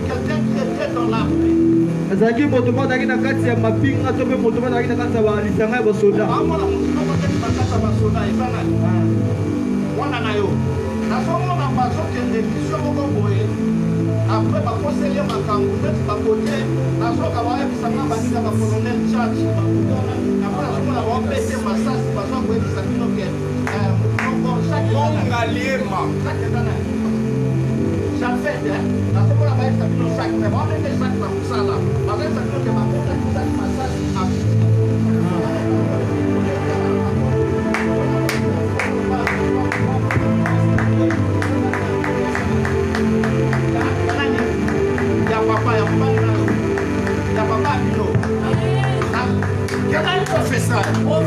quelqu'un qui était dans la paix. azalaki moto moko azalaki na kati ya mapinga to mpe moto moko azalaki na kati ya balisanga ya basoda amona moto moko azalaki na kati ya basoda eza nani mwana na yo nazomona bazokende misio moko boye apres bakoseli ye makambo neti bakote nazoka bayebisanga baninga bacolonel church apres nazomona baopete masasi bazwa koyebisa bino ke Ongaliema. J'avais la seconde fois que je chaque mais moi même chaque dans ça là parce que ça que ma porte chaque massage ya papa Bino quel est le professeur en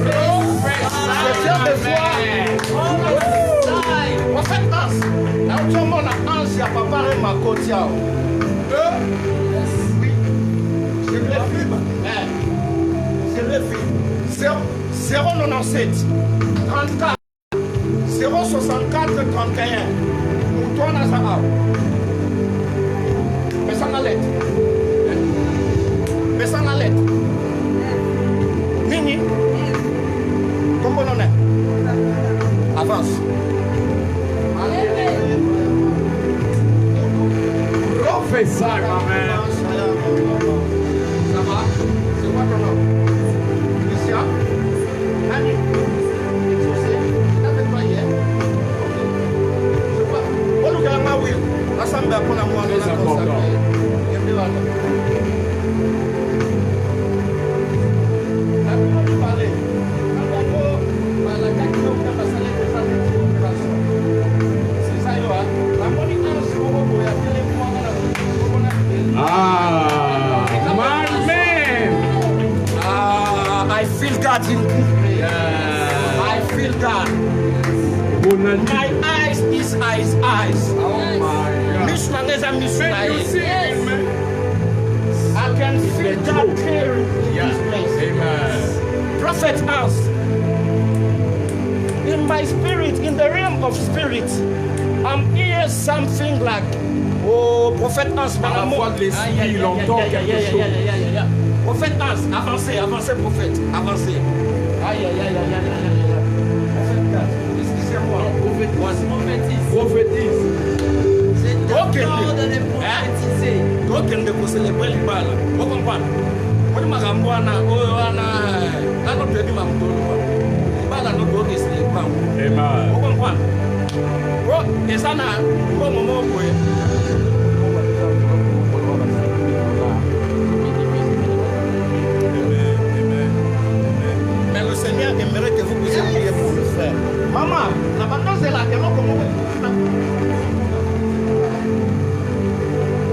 fait là tout le monde a ange à papa et ma côte oui je l'ai vu je l'ai vu 097 34 064 31 pour toi Nazara mais ça n'a lettre Nini comment on est avance Professeur, ma mère. Ça va? C'est quoi ton nom? Lucia? Annie? José? T'avais pas hier? Ok. Je vois. On nous garde ma will. Ensemble, on a moi. C'est important. My man! I feel God in I feel God. My eyes is eyes. Oh my God. I can feel God clear in this place. Amen. Prophet asked, in my spirit, in the realm of spirit, I'm hearing something like, oh, prophète Hans, Par la voix de l'esprit, il entend quelque chose. Prophète Hans, avancez, prophète, avancez. Aïe. Prophète Hans, excusez-moi. Prophétise. C'est ton temps de les prophétiser. Kokende pour célébrer les balles. Vous comprenez? Moi, je m'en vais à notre début, Amen. vous comprenez? Et ça, n'a pas moment pour mais le Seigneur aimerait que vous puissiez prier pour le faire. Maman, l'abondance est là.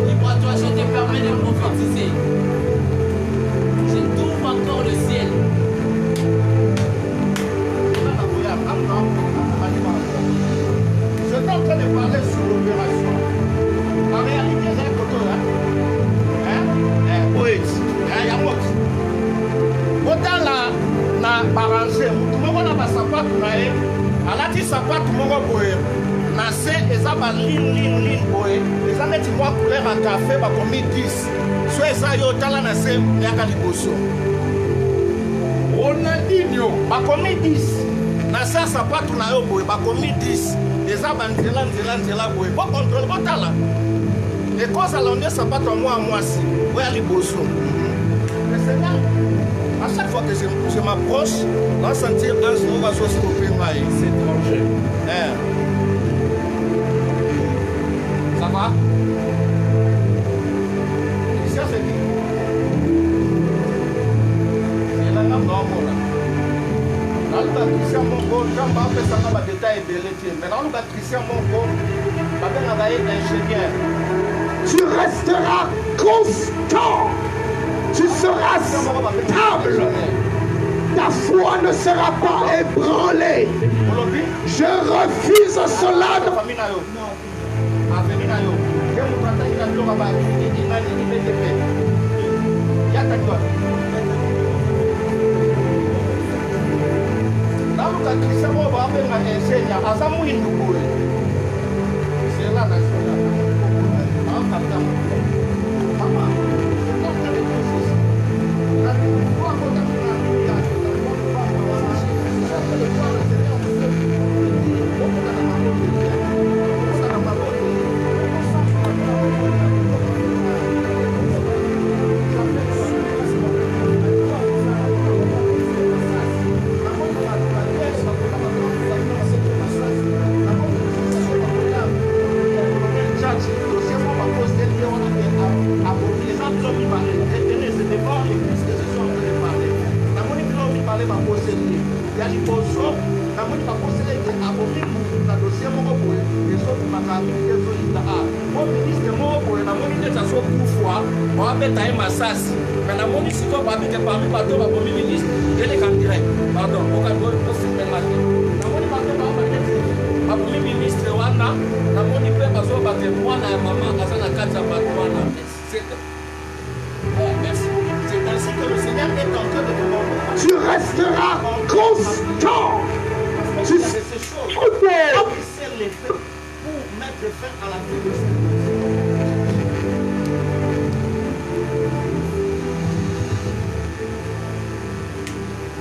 Dis-moi, toi, je te permets de prophétiser. Je t'ouvre encore le ciel. Je suis en train de parler sur l'opération. En réalité, j'ai un côté oui, il y a mot. Autant là, na arrangé, tout le monde a pas sapato na e, alati sapato moko boye. Na se eza ba ligne boye. Eza neti moi couleur à café ba komi 10. So eza yo tala na se yaka liboso. Ronaldinho. Ba komi 10. Na se sapato na yo boye ba komi 10. Eza ba nzela boye. Bo contrôle bo tala. Et quand ça l'on est sapato à moi si. Ouais liboso. Le Seigneur, à chaque fois que je m'approche, on va sentir un jour va se stopper maïs. C'est étranger. Ça va? Ici, c'est qui? C'est la même norme là. Christian Mongo, Jamba fait ça dans le détail de l'été. Mais dans le Christian Mongo, ingénieur. Tu resteras constant. Tu seras stable. Ta foi ne sera pas ébranlée. Je refuse cela. Tu resteras constant. Tu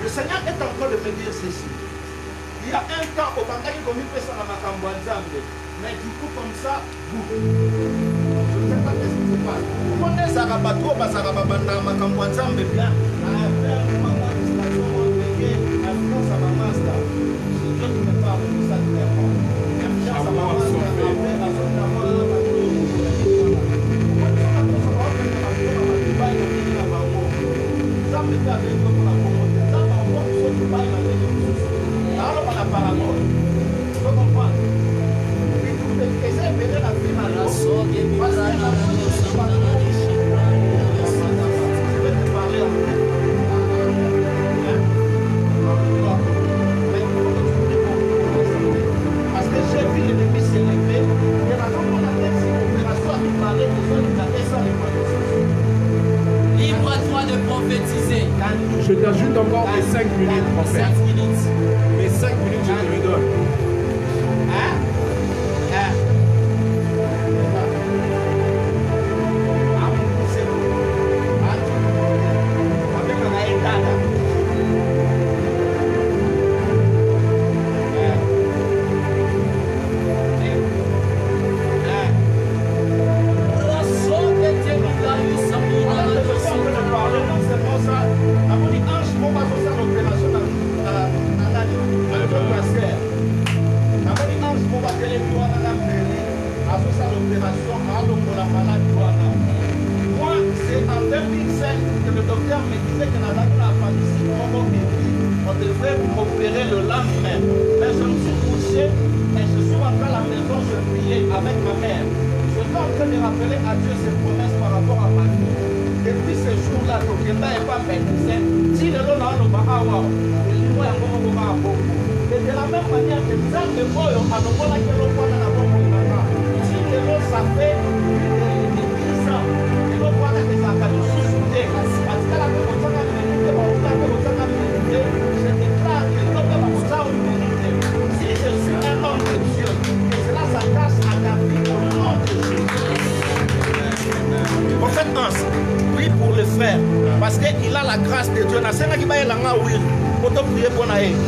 Le Seigneur est en train de me dire ceci. Il y a un temps au Bangladesh comme il fait ça dans ma Kambouanzambe. Mais du coup comme ça, vous. Je ne sais pas qu'est-ce qui se passe. Comment est-ce que ça va trop parce que ça va dans ma Kambouanzambe bien. Je t'ajoute encore mes 5 minutes, prophète. Mes 5 minutes, je te les donne. Moi, c'est en 2005 que le docteur me disait que dans la pharmacie, on devrait opérer le lendemain. Mais je me suis couché et je suis rentré à la maison, je priais avec ma mère. Je suis en train de rappeler à Dieu ses promesses par rapport à ma vie. Depuis ce jour-là, Tokenda n'est pas médecin. Si le nom n'a pas et de la même manière que ça me voit, on a le bon à quel point on a bon si le nom ça fait 10 ans, et l'on voit que ça a été soudé. Parce que la même chose a mérité, je déclare que l'homme de ça a mérité. Si je suis un homme de Dieu, que cela s'attache à ta vie au nom de Jésus. En fait, oui pour le faire, parce qu'il a la grâce de Dieu.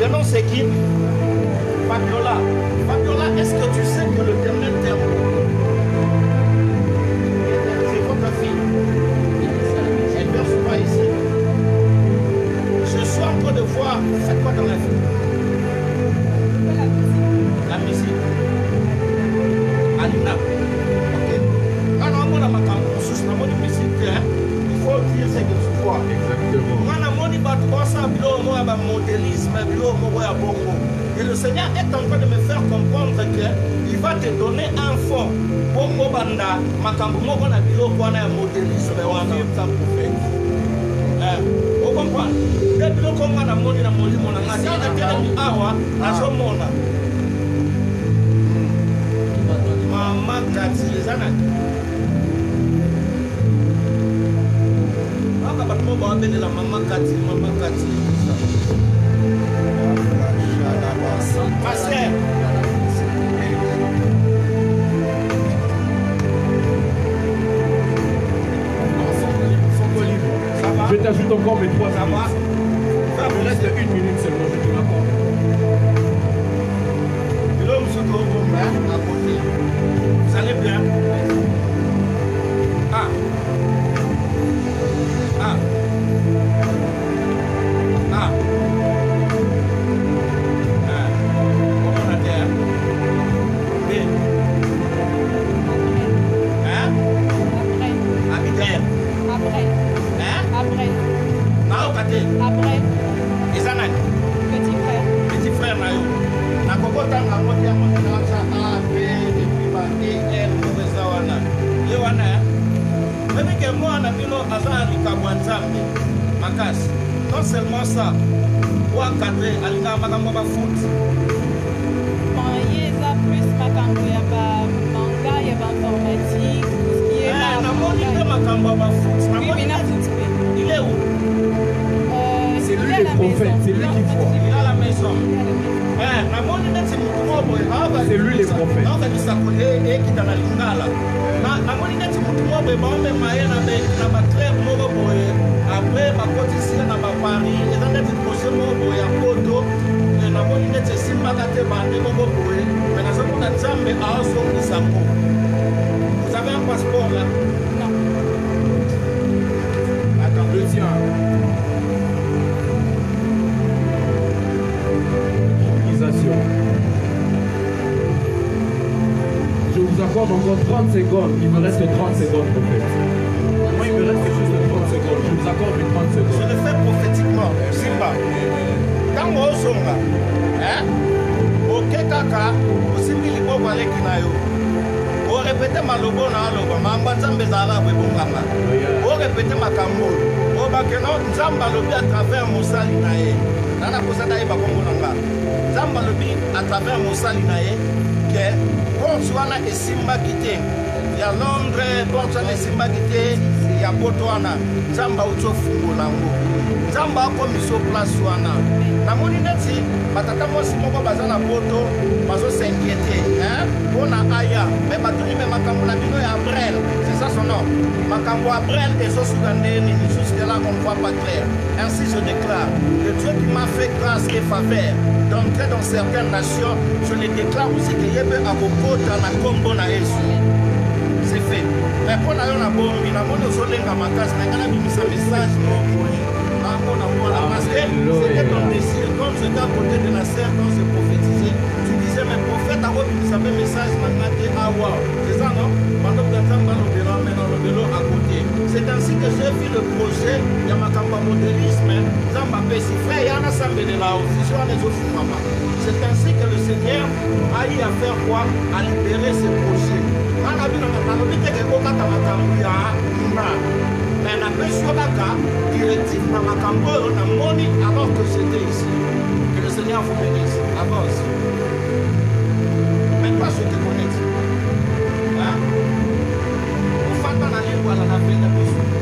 Le nom c'est qui? Fabiola. Fabiola, est-ce que tu sais que le dernier terme, c'est votre fille? Elle ne perçoit pas ici. Je suis en train de voir, faites quoi dans la vie? La musique. Alina. Ok. Quand on a ma campagne, on a une musique, il faut dire ce que tu vois. Exactement. On a mon modélisme, Et le Seigneur est en train de me faire comprendre qu'il va te donner un fond pour Mobanda, Makambo na biloko wana modélisme wana comme prophète. Vous comprenez? Des biloko wana moni na molimo na ngati na telemi awa nazomona. Mama kati ezana. Aka bato mo ba bene la mama kati. Ma sœur. Je t'ajoute encore mes 3 minutes. Il me reste 1 minute seulement, je te l'accorde. L'homme se trouve à côté. Vous allez bien? Ah. Comment on a dit? Après. Isanak. Petit frère. Nayo. Na kokota na moja na A B D L mwezawana. Yewana. Même que moi na bino azali kabwanzambe. Makasi. Non seulement ça. Wa cadre alinga makambo ba foot. Bon, il y a plus makambo ya ba manga, ya ba informatique, tout ce qui est na moni de makambo ba foot. Oui, mais na foot. Il est où? C'est lui le prophète, c'est lui qui voit. Il est à la maison. C'est lui le prophète. Vous avez un passeport là? Non. Attends, le tien. Je vous accorde encore 30 secondes. Il me reste 30 secondes, prophète. Moi, il me reste juste 30 secondes. Je vous accorde 30 secondes. Je le fais prophétiquement. Simba. Quand on songa, ok kaka, osimbi liboko aleki na yo. O répéter malobo na aloba, mamba nzambe zala bwe bonganga. O répéter makambo. O bakeno nzamba lobi à travers mosali na ye. Nana kosada ye bakongo nanga. Nzamba lobi à travers mosali na ye ke porte wana esimba kite. Ya Londres, porte wana esimba kite. Ya poto wana nzamba utofungola ngo. Nzamba akomiso place wana. Namoni neti batata mosi moko baza na poto bazo s'inquiéter pona aya mais batuni me makambo na bino ya Abrel, c'est ça son nom. Makambo Abrel ezosuka ndeni jusque là on ne voit pas clair. Ainsi je déclare le Dieu qui m'a fait grâce et faveur d'entrer dans certaines nations, je le déclare aussi que yebe akokota na kombo na Yesu. C'est fait. Mais pona yo na bombi na mono zolenga makasi na ngana bimisa message moko. Parce que c'était ton désir. Comme j'étais à côté de la sœur quand j'ai prophétisé, tu disais, mais prophète, tu savais le message, c'est ça, non? Pendant que tu as le vélo à côté. C'est ainsi que j'ai vu le projet, il y a ma campagne modélisme, frère, il y en a ça, mais là aussi, je les autres maman. C'est ainsi que le Seigneur a eu à faire quoi? À libérer ce projet. Mais n'a pas sur la carte, directif dans ma campagne, on a moni alors que j'étais ici. Que le Seigneur vous bénisse. Avance. Mais pas ceux qui connaissent. Vous faites dans la ligne, voilà la paix de la personne.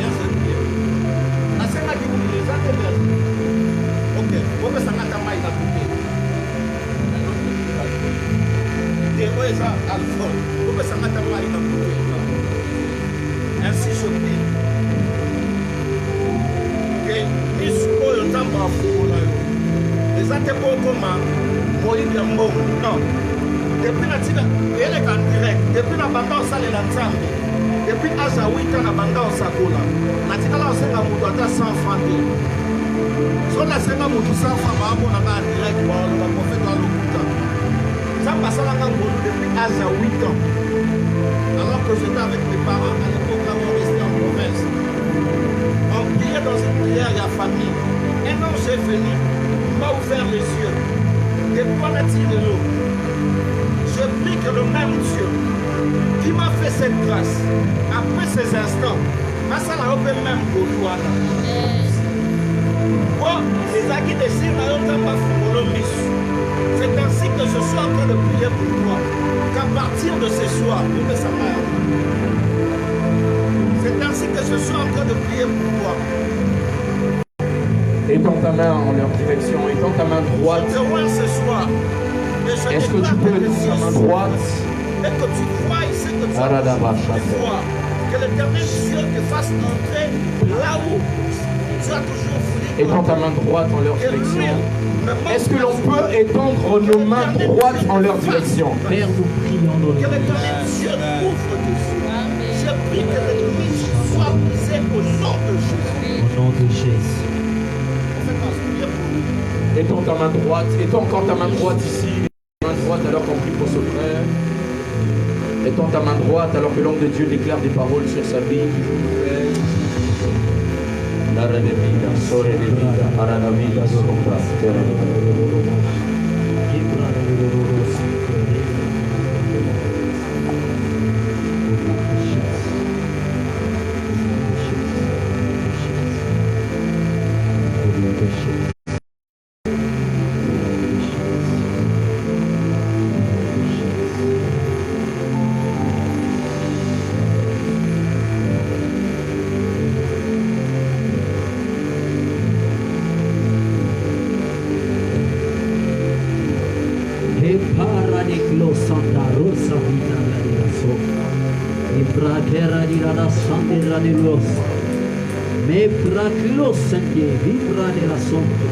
Bien sûr. La scène qui vous dit, ça c'est bien. Ok. Vous pouvez s'en attendre à la poupée. Et où est ça, Alpha? Vous pouvez s'en attendre à la poupée. Ainsi je prie que Miss Oyo Tamba Foukola les antépôts comment Moïse Mbongo non depuis la tina elle est en direct depuis la banda osale la nzambe depuis asa 8 ans na banda osakola na tika la osenga mutu ata 100 francs so la senga mutu 100 francs ba bona ba direct ba le prophète wa lokuta ça passe la ngolo depuis asa 8 ans alors que j'étais avec mes parents à l'époque là où on restait en province. On priait dans une prière, il y a famille. Un an, j'ai venu, a ouvert les yeux. Et pour la de l'eau, je prie que le même Dieu qui m'a fait cette grâce, après ces instants, ça n'a pas même pour toi. Bon, les acquis de Sire n'ont pas fait. C'est ainsi que je suis en train de prier pour toi. Qu'à partir de ce soir, c'est ainsi que je suis en train de prier pour toi. Étends ta main en leur direction, étends ta main droite. Je te vois ce soir. Est-ce que tu peux étendre ta main droite? Et que tu vois ici que tu vois. Que l'éternel Dieu te fasse entrer là où tu as toujours voulu. Étends ta main droite en leur direction. Est-ce que l'on peut étendre nos mains droites en leur direction? Père, nous prions dans Que le nom l'éternel Dieu ouvre tes yeux. Je prie que l'ennemi soit brisé au nom de Jésus. Au nom de Jésus. Étends ta main droite. Étends encore ta main droite ici. Main droite alors qu'on prie pour ce frère. Étends ta main droite alors que l'homme de Dieu déclare des paroles sur sa vie. La redevida, sore de vida, para la vida, sombra, terra. Me prakilo sende vibra de la sombra.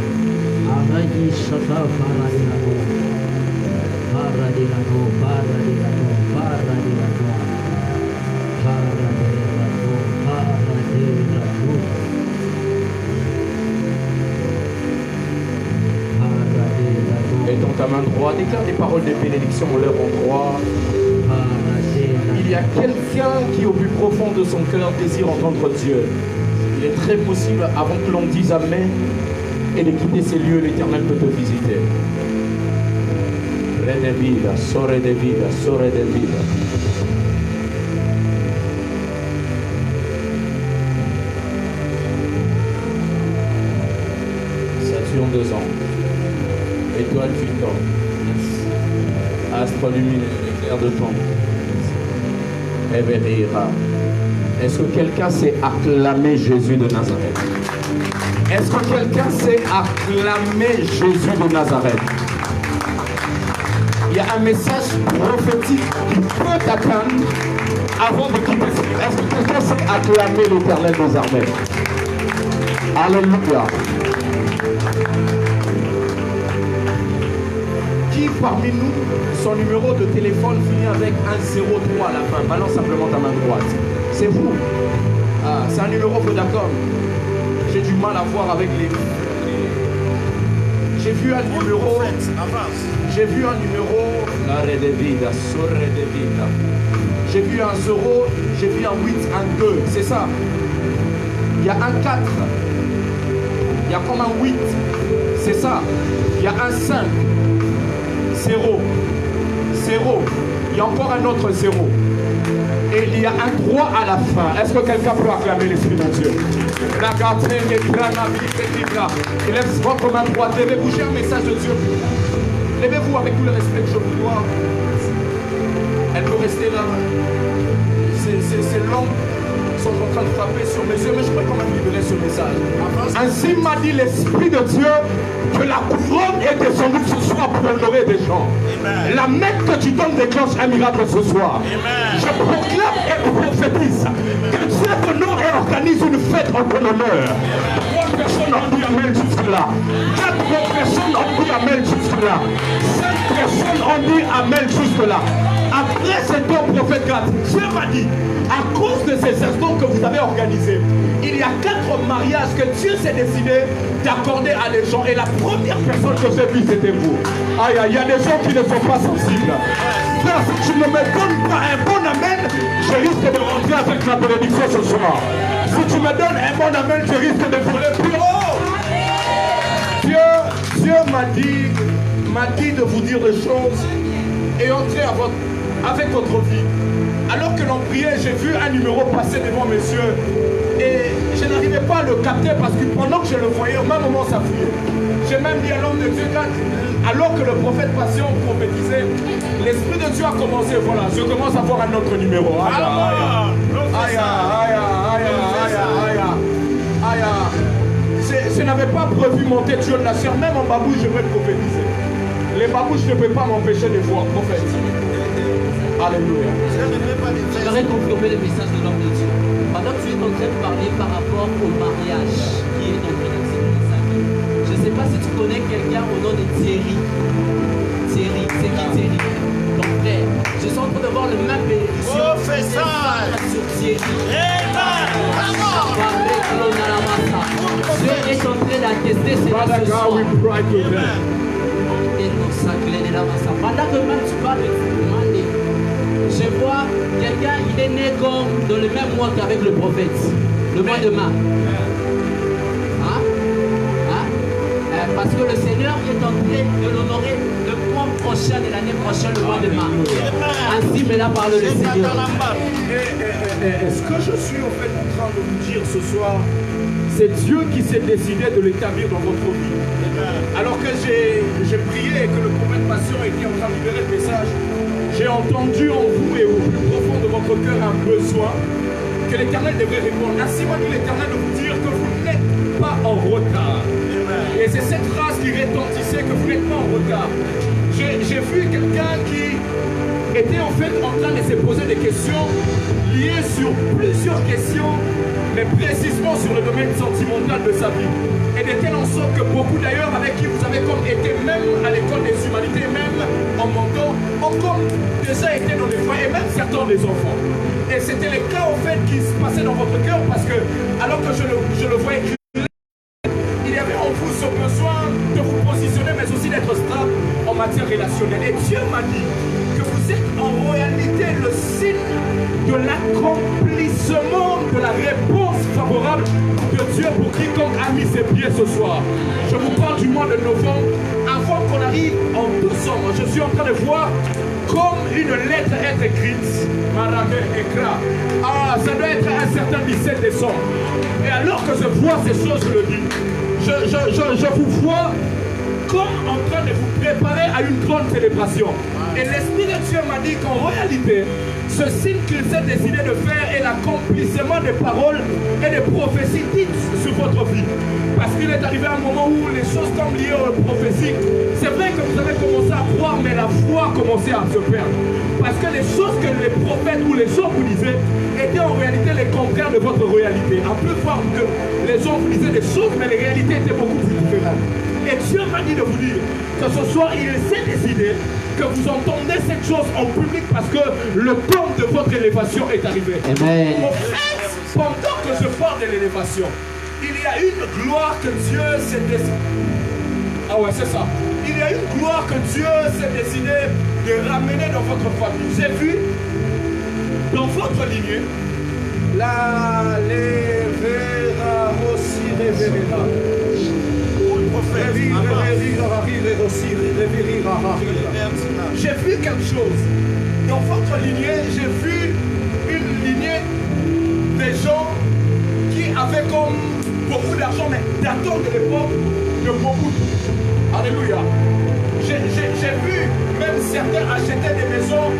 Arani shata para de la no. Para de la no, para de la no, para de la no. Para de la no, para de la no. Para de la no. Étends ta main droite, déclare des paroles de bénédiction en leur endroit. Il y a quelqu'un qui au plus profond de son cœur désire entendre Dieu. Il est très possible, avant que l'on dise Amen et de quitter ces lieux, l'Éternel peut te visiter. Re de vida, sore de vida, sore de vida. Saturne 2 ans. Étoile du temps. Astre lumineux, éclair de temps. Est-ce que quelqu'un sait acclamer Jésus de Nazareth? Est-ce que quelqu'un sait acclamer Jésus de Nazareth? Il y a un message prophétique qui peut t'atteindre avant de quitter. Est-ce que quelqu'un sait acclamer l'Éternel des armées? Alléluia. Qui parmi nous, son numéro de téléphone finit avec 103 à la fin? Balance simplement ta main droite. C'est vous. Ah, c'est un numéro Vodacom. J'ai du mal à voir avec les... J'ai vu un numéro... J'ai vu un numéro... J'ai vu un 0, j'ai vu un 8, un 2. C'est ça. Il y a un 4. Il y a comme un 8. C'est ça. Il y a un 5. 0. 0. Il y a encore un autre 0. Et il y a un 3 à la fin. Est-ce que quelqu'un peut acclamer l'Esprit de Dieu? Il lève votre main droite. Levez-vous, j'ai un message de Dieu. Levez-vous avec tout le respect que je vous dois. Elle peut rester là. Ces langues sont en train de frapper sur mes yeux, mais je peux quand même libérer ce message. Ainsi m'a dit l'Esprit de Dieu que la couronne est descendue ce soir pour honorer des gens. Amen. La main que tu donnes déclenche un miracle ce soir. Amen. Je proclame et prophétise que Dieu t'honore et organise une fête en ton honneur. 3 personnes ont dit Amen jusque-là. 4 personnes ont dit Amen jusque-là. 5 personnes ont dit Amen jusque-là. Après cet homme prophète 4, Dieu m'a dit, à cause de ces instants que vous avez organisés, il y a 4 mariages que Dieu s'est décidé d'accorder à des gens. Et la première personne que j'ai vue, c'était vous. Aïe, il y a des gens qui ne sont pas sensibles. Frère, si tu ne me donnes pas un bon amen, je risque de rentrer avec la bénédiction ce soir. Si tu me donnes un bon amen, je risque de brûler plus haut. Dieu Dieu m'a dit de vous dire des choses et entrer avec votre vie. Alors que l'on priait, j'ai vu un numéro passer devant mes yeux et je n'arrivais pas à le capter parce que pendant que je le voyais, au même moment ça fouillait. J'ai même dit à l'homme de Dieu, alors que le prophète Passion prophétisait, l'Esprit de Dieu a commencé, voilà, je commence à voir un autre numéro. Aïe, aïe, aïe, aïe, aïe. Je n'avais pas prévu monter Dieu de la chair, même en babouche je vais prophétiser. Les babouches ne peuvent pas m'empêcher de voir, prophète. Alléluia. J'aimerais confirmer le message de l'homme de Dieu. Pendant que tu es en train de parler par rapport au mariage qui est en train d'accélérer sa vie, je ne sais pas si tu connais quelqu'un au nom de Thierry. Thierry, c'est qui Thierry? Ton frère. Je suis en train de voir le même bénédiction sur Thierry. Dieu est en train d'attester ces choses. Pendant que même tu parles de demander, je vois quelqu'un, il est né comme dans le même mois qu'avec le prophète, le mois de mars. Parce que le Seigneur est en train de l'honorer le mois prochain de l'année prochaine, le mois de mars. Ainsi me l'a parlé le Seigneur. Ce que je suis en fait en train de vous dire ce soir, c'est Dieu qui s'est décidé de l'établir dans votre vie. Alors que j'ai prié et que le prophète Passion était en train de libérer le message, j'ai entendu en vous et au plus profond de votre cœur un besoin que l'Éternel devrait répondre. Ainsi m'a dit l'Éternel de vous dire que vous n'êtes pas en retard. Et c'est cette phrase qui retentissait que vous n'êtes pas en retard. J'ai vu quelqu'un qui était en fait en train de se poser des questions liées sur plusieurs questions, mais précisément sur le domaine sentimental de sa vie. Et de telle en sorte que beaucoup d'ailleurs avec qui vous avez comme été même à l'école des humanités, même en montant, ont comme déjà été dans les foyers, et même certains des enfants. Et c'était le cas en fait qui se passait dans votre cœur parce que alors que je le voyais, il y avait en vous ce besoin de vous positionner mais aussi d'être stable en matière relationnelle. Et Dieu m'a dit que vous êtes en réalité le signe de l'accomplissement de la réponse favorable de Dieu pour quiconque a mis ses pieds ce soir. Je vous parle du mois de novembre. Avant qu'on arrive en décembre, je suis en train de voir comme une lettre être écrite. Ah, ça doit être un certain 17 décembre. Et alors que je vois ces choses, je le dis, je vous vois comme en train de vous préparer à une grande célébration. Et l'Esprit de Dieu m'a dit qu'en réalité, ce signe qu'il s'est décidé de faire est l'accomplissement des paroles et des prophéties dites sur votre vie. Parce qu'il est arrivé un moment où les choses comme liées aux prophéties, c'est vrai que vous avez commencé à croire, mais la foi a commencé à se perdre. Parce que les choses que les prophètes ou les gens vous disaient étaient en réalité les contraires de votre réalité. On peut voir que les gens vous disaient des choses, mais les réalités étaient beaucoup plus différentes. Et Dieu m'a dit de vous dire que ce soir, il s'est décidé que vous entendez cette chose en public parce que le temps de votre élévation est arrivé. Amen. En fait, pendant que je parle de l'élévation, il y a une gloire que Dieu s'est décidé. Ah ouais, c'est ça. Il y a une gloire que Dieu s'est décidé de ramener dans votre famille. J'ai vu dans votre lignée la levera aussi révérera. J'ai vu quelque chose. Dans votre lignée, j'ai vu une lignée des gens qui avaient comme beaucoup d'argent, mais datant de l'époque de beaucoup. Alléluia. J'ai vu même certains acheter des maisons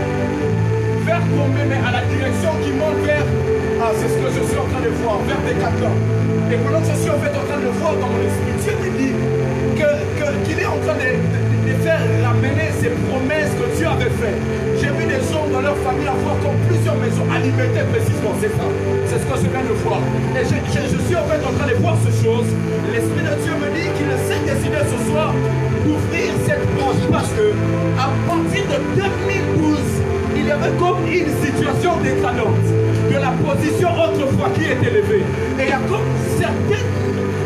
vers tomber, mais à la direction qui monte vers. Ah, c'est ce que je suis en train de voir, vers des 4 ans. Et pendant que je suis en fait en train de voir dans mon esprit, Dieu me dit qu'il est en train de faire ramener ces promesses que Dieu avait faites. J'ai vu des gens dans leur famille avoir comme plusieurs maisons à liberté précisément, c'est ça. C'est ce que je viens de voir. Et je suis en fait en train de voir ces choses. L'Esprit de Dieu me dit qu'il s'est décidé ce soir d'ouvrir cette porte parce que à partir de 2012, il y avait comme une situation dégradante de la position autrefois qui est élevée. Et il y a comme certaines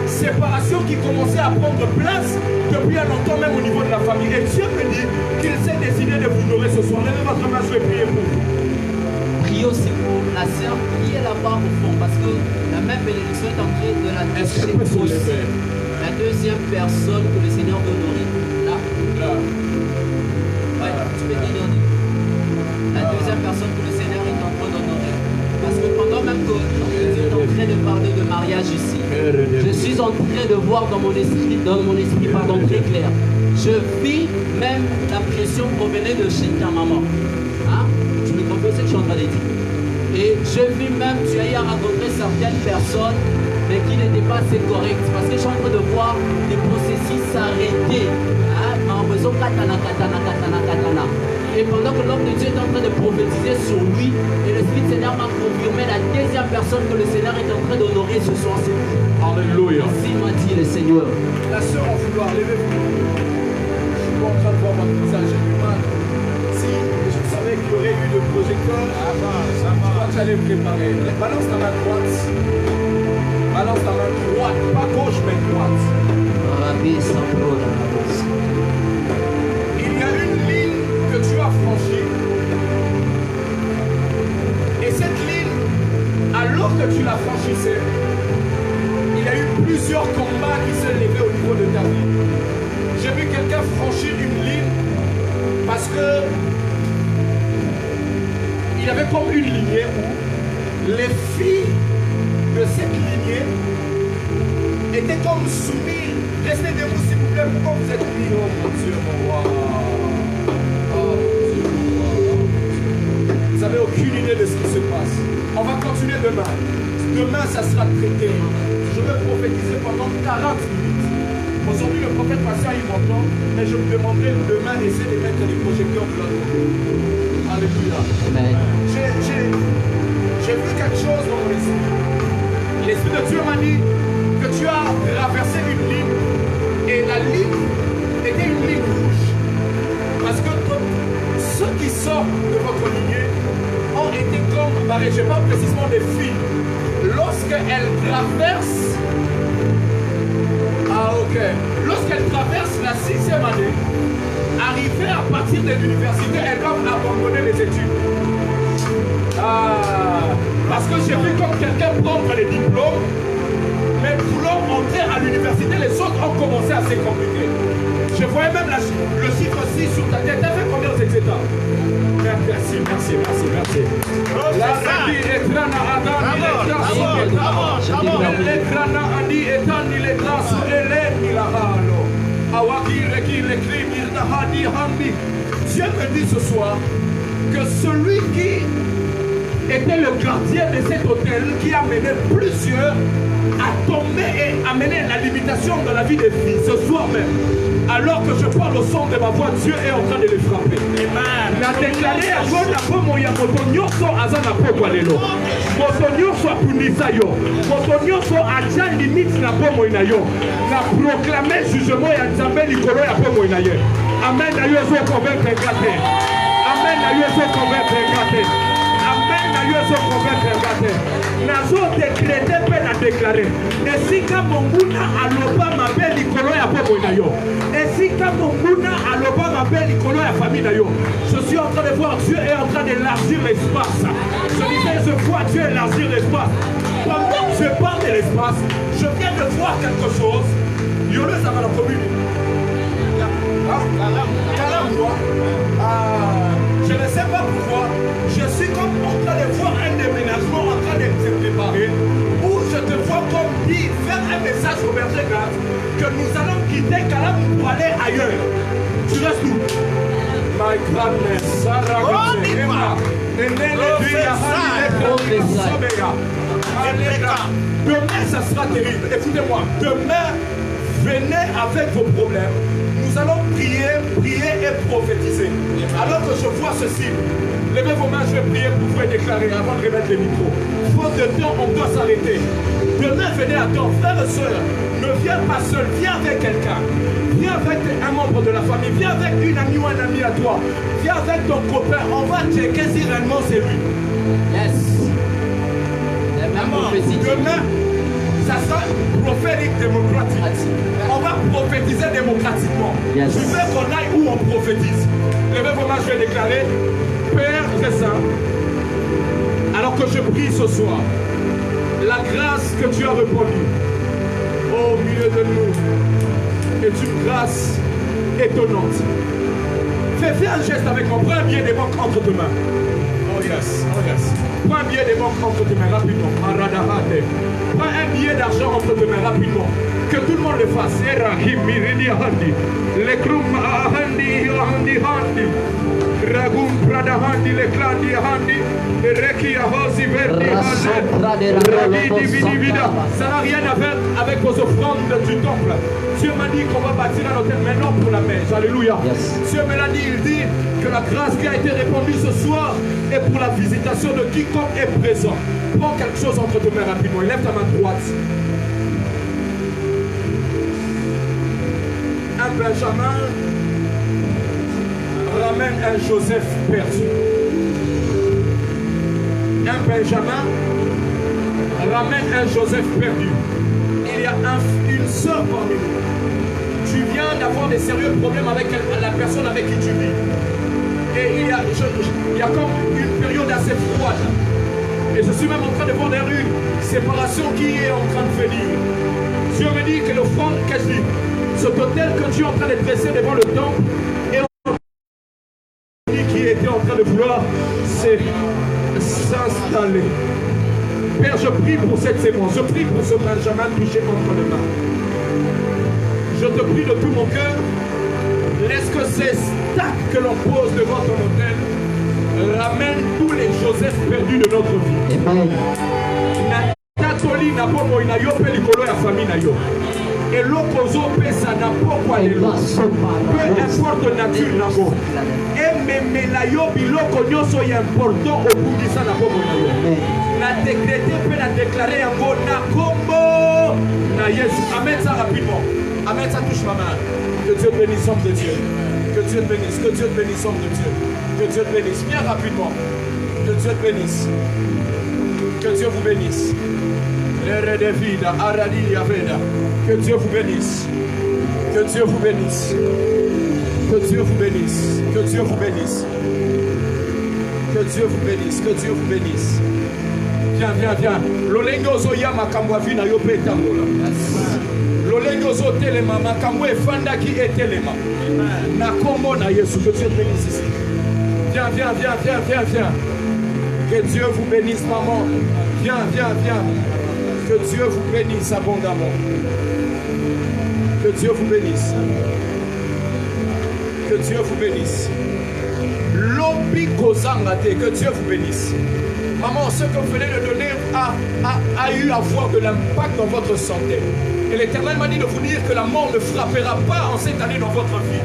séparations qui commençaient à prendre place depuis un longtemps, même au niveau de la famille. Et Dieu me dit qu'il s'est décidé de vous honorer ce soir. Levez votre main, je vais prier pour vous. Priez aussi pour la sœur qui est là-bas au fond, parce que la même bénédiction est en train de la toucher aussi. La deuxième personne que le Seigneur veut honorer tu peux te donner. La deuxième personne que le Seigneur est en train d'honorer. Parce que pendant même que Dieu est en train de parler de mariage ici, je suis en train de voir dans mon esprit très clair. Je vis même la pression provenait de chez ta maman. Hein? Tu me comprends ce que je suis en train de dire? Et je vis même, tu as eu à rencontrer certaines personnes, mais qui n'étaient pas assez correctes. Parce que je suis en train de voir les processus s'arrêter. Hein? Et pendant que l'homme de Dieu est en train de prophétiser sur lui, et l'Esprit du Seigneur m'a confirmé la deuxième personne que le Seigneur est en train d'honorer ce soir. Alléluia. Ainsi m'a dit le Seigneur. La sœur en vouloir, levez-vous. Je suis pas en train de voir votre visage, j'ai du mal. Si je savais qu'il y aurait eu le projecteur, tu allais me préparer. Balance ta main droite. Balance ta main droite. Pas gauche, mais droite. Il y a une ligne que tu as franchie. Et cette ligne, alors que tu la franchissais, il y a eu plusieurs combats qui s'est levé au niveau de ta vie. J'ai vu quelqu'un franchir une ligne parce que il y avait comme une lignée où les filles de cette lignée étaient comme soumises. Restez debout s'il vous plaît, pourquoi vous êtes mis? Oh mon Dieu, mon roi. Oh mon Dieu, mon roi. Vous n'avez aucune idée de ce qui se passe. On va continuer demain. Demain, ça sera traité. Je vais prophétiser pendant 40 minutes. Aujourd'hui, le prophète Pascal, il m'entend, mais je me demanderai demain d'essayer de mettre les projecteurs de l'autre côté. Alléluia. J'ai vu quelque chose dans mon esprit. L'Esprit de Dieu m'a dit que tu as traversé une ligne et la ligne était une ligne rouge. Parce que ceux qui sortent de votre lignée ont été comme, je ne sais pas précisément des filles. Lorsqu'elles traversent, lorsqu'elles traversent la 6e année, arrivées à partir de l'université, elles doivent abandonner les études. Parce que j'ai vu comme quelqu'un prendre les diplômes, mais vouloir entrer à l'université, les autres ont commencé à se compliquer. Je voyais même le chiffre 6 sur ta tête. Tu as fait combien de etc. Merci. Dieu me dit ce soir que celui qui était le gardien de cet hôtel, qui a mené plusieurs, a tombé et amené la limitation dans la vie des filles ce soir même. Alors que je parle au son de ma voix, Dieu est en train de les frapper. Amen. La déclaré à Dieu la pomme ya motonyo so azana popo lelo. Motonyo so punisa yo. Motonyo so aja limite na pomo ina yo. Na proclamer jugement ya Nzambe likolo ya pomo ina ye. Amen na yo so convaincre ngate. Amen na yo so convaincre ngate. Amen na yo so convaincre ngate. Nazo décréter pe na déclarer. Esika monguna aloba mabe likolo ya pomo ina yo. Esika monguna aloba mabe likolo ya famille na yo. Je suis en train de voir Dieu est en train d'élargir l'espace. Je disais, je vois Dieu élargir l'espace. Pendant que je parle de l'espace, je viens de voir quelque chose. Yolo ça va la commune. Je ne sais pas pourquoi. Je suis comme en train de voir un déménagement en train de se préparer. Où je te vois comme dire, faire un message au berger Gad que nous allons quitter Calam pour aller ailleurs. Tu restes où? My goodness. Demain, ça sera terrible. Écoutez-moi. Demain, venez avec vos problèmes. Nous allons prier et prophétiser. Alors que je vois ceci, levez vos mains, je vais prier pour vous déclarer avant de remettre les micros. Faute de temps, on doit s'arrêter. Demain, venez à temps. Frères et sœurs, ne viens pas seul, viens avec quelqu'un. Viens avec un membre de la famille, viens avec une amie ou un ami à toi. Viens avec ton copain, on va checker si réellement c'est lui. Yes. Demain, ça sera prophétique démocratique. On va prophétiser démocratiquement. Yes. Je veux qu'on aille où on prophétise. Levez vos mains, je vais déclarer, Père très saint, alors que je prie ce soir, la grâce que tu as répandue au milieu de nous est une grâce étonnante. Fais un geste avec moi. Prends un billet des banques entre tes mains. Oh yes, oh yes. Prends un billet des banques entre tes mains rapidement. Prends un billet d'argent entre tes mains rapidement. Que tout le monde le fasse. Les krum handi handi handi. Ragum prada handi le clandi handi. Reki ahosi verdi handi. Ça n'a rien à faire avec vos offrandes du temple. Dieu m'a dit qu'on va bâtir un hôtel maintenant pour la messe. Alléluia. Yes. Dieu me l'a dit, il dit que la grâce qui a été répandue ce soir est pour la visitation de quiconque est présent. Prends quelque chose entre tes mains rapidement. Lève ta main droite. Un Benjamin ramène un Joseph perdu. Un Benjamin ramène un Joseph perdu. Il y a une sœur parmi nous. Tu viens d'avoir des sérieux problèmes avec la personne avec qui tu vis. Et il y a comme une période assez froide. Et je suis même en train de voir derrière une séparation qui est en train de venir. Dieu me dit que l'offrande, qu'est-ce que je dis? Cet hôtel que tu es en train de dresser devant le temple et qui était en train de vouloir s'installer. Père, je prie pour cette séquence, je prie pour ce Benjamin touché entre les mains. Je te prie de tout mon cœur, laisse que ces stacks que l'on pose devant ton hôtel ramènent tous les Joseph perdus de notre vie. Amen. Et l'opposo pesa na pokwa lelo. Peu importe nature nango. Et même la yo biloko nyonso ya important au bout de ça na pokwa na yo. Na décréter peut la déclarer yango na kombo na Yesu. Amen ça rapidement. Amen ça touche ma main. Que Dieu te bénisse, homme de Dieu. Que Dieu te bénisse, que Dieu te bénisse, homme de Dieu. Que Dieu te bénisse. Viens rapidement. Que Dieu te bénisse. Que Dieu vous bénisse. Que Dieu vous bénisse. Que Dieu vous bénisse. Que Dieu vous bénisse. Que Dieu vous bénisse. Que Dieu vous bénisse. Que Dieu vous bénisse. Viens, viens, viens. Lolengo zoya makambo vina yo petangola. Lolengo zo telema makambo efanda ki etelema. Na kombo na Yesu. Que Dieu te bénisse ici. Viens, viens, viens, viens, viens, viens. Que Dieu vous bénisse, maman. Viens, viens, viens. Que Dieu vous bénisse abondamment. Que Dieu vous bénisse. Que Dieu vous bénisse. Lobby Kozangate, que Dieu vous bénisse. Maman, ce que vous venez de donner a eu à avoir de l'impact dans votre santé. Et l'Éternel m'a dit de vous dire que la mort ne frappera pas en cette année dans votre vie.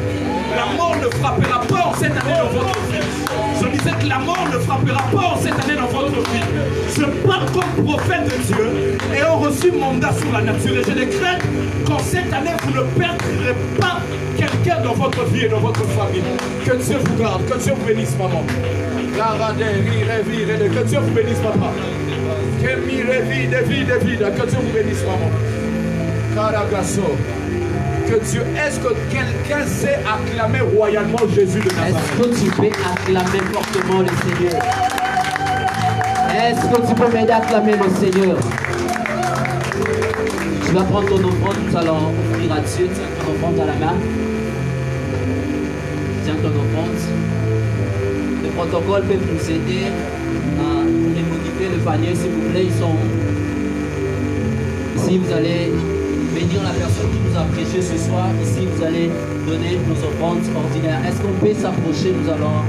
La mort ne frappera pas en cette année dans votre vie. Je disais que la mort ne frappera pas en cette année dans votre vie. Je parle comme prophète de Dieu et on reçu mandat sur la nature. Et je décrète qu'en cette année, vous ne perdrez pas quelqu'un dans votre vie et dans votre famille. Que Dieu vous garde, que Dieu vous bénisse, maman. Que Dieu vous bénisse, papa. Que Dieu vous bénisse, maman. Caragasso. Que Dieu, est-ce que quelqu'un sait acclamer royalement Jésus de Nazareth? Est-ce que tu peux acclamer fortement le Seigneur? Est-ce que tu peux m'aider à acclamer le Seigneur? Tu vas prendre ton offrande, nous allons offrir à Dieu. Tiens ton offrande à la main. Tiens ton offrande. Le protocole peut nous aider à démodifier le panier, s'il vous plaît. Ils sont ici, vous allez bénir la personne qui nous a prêché ce soir. Ici, vous allez donner nos offrandes ordinaires. Est-ce qu'on peut s'approcher? Nous allons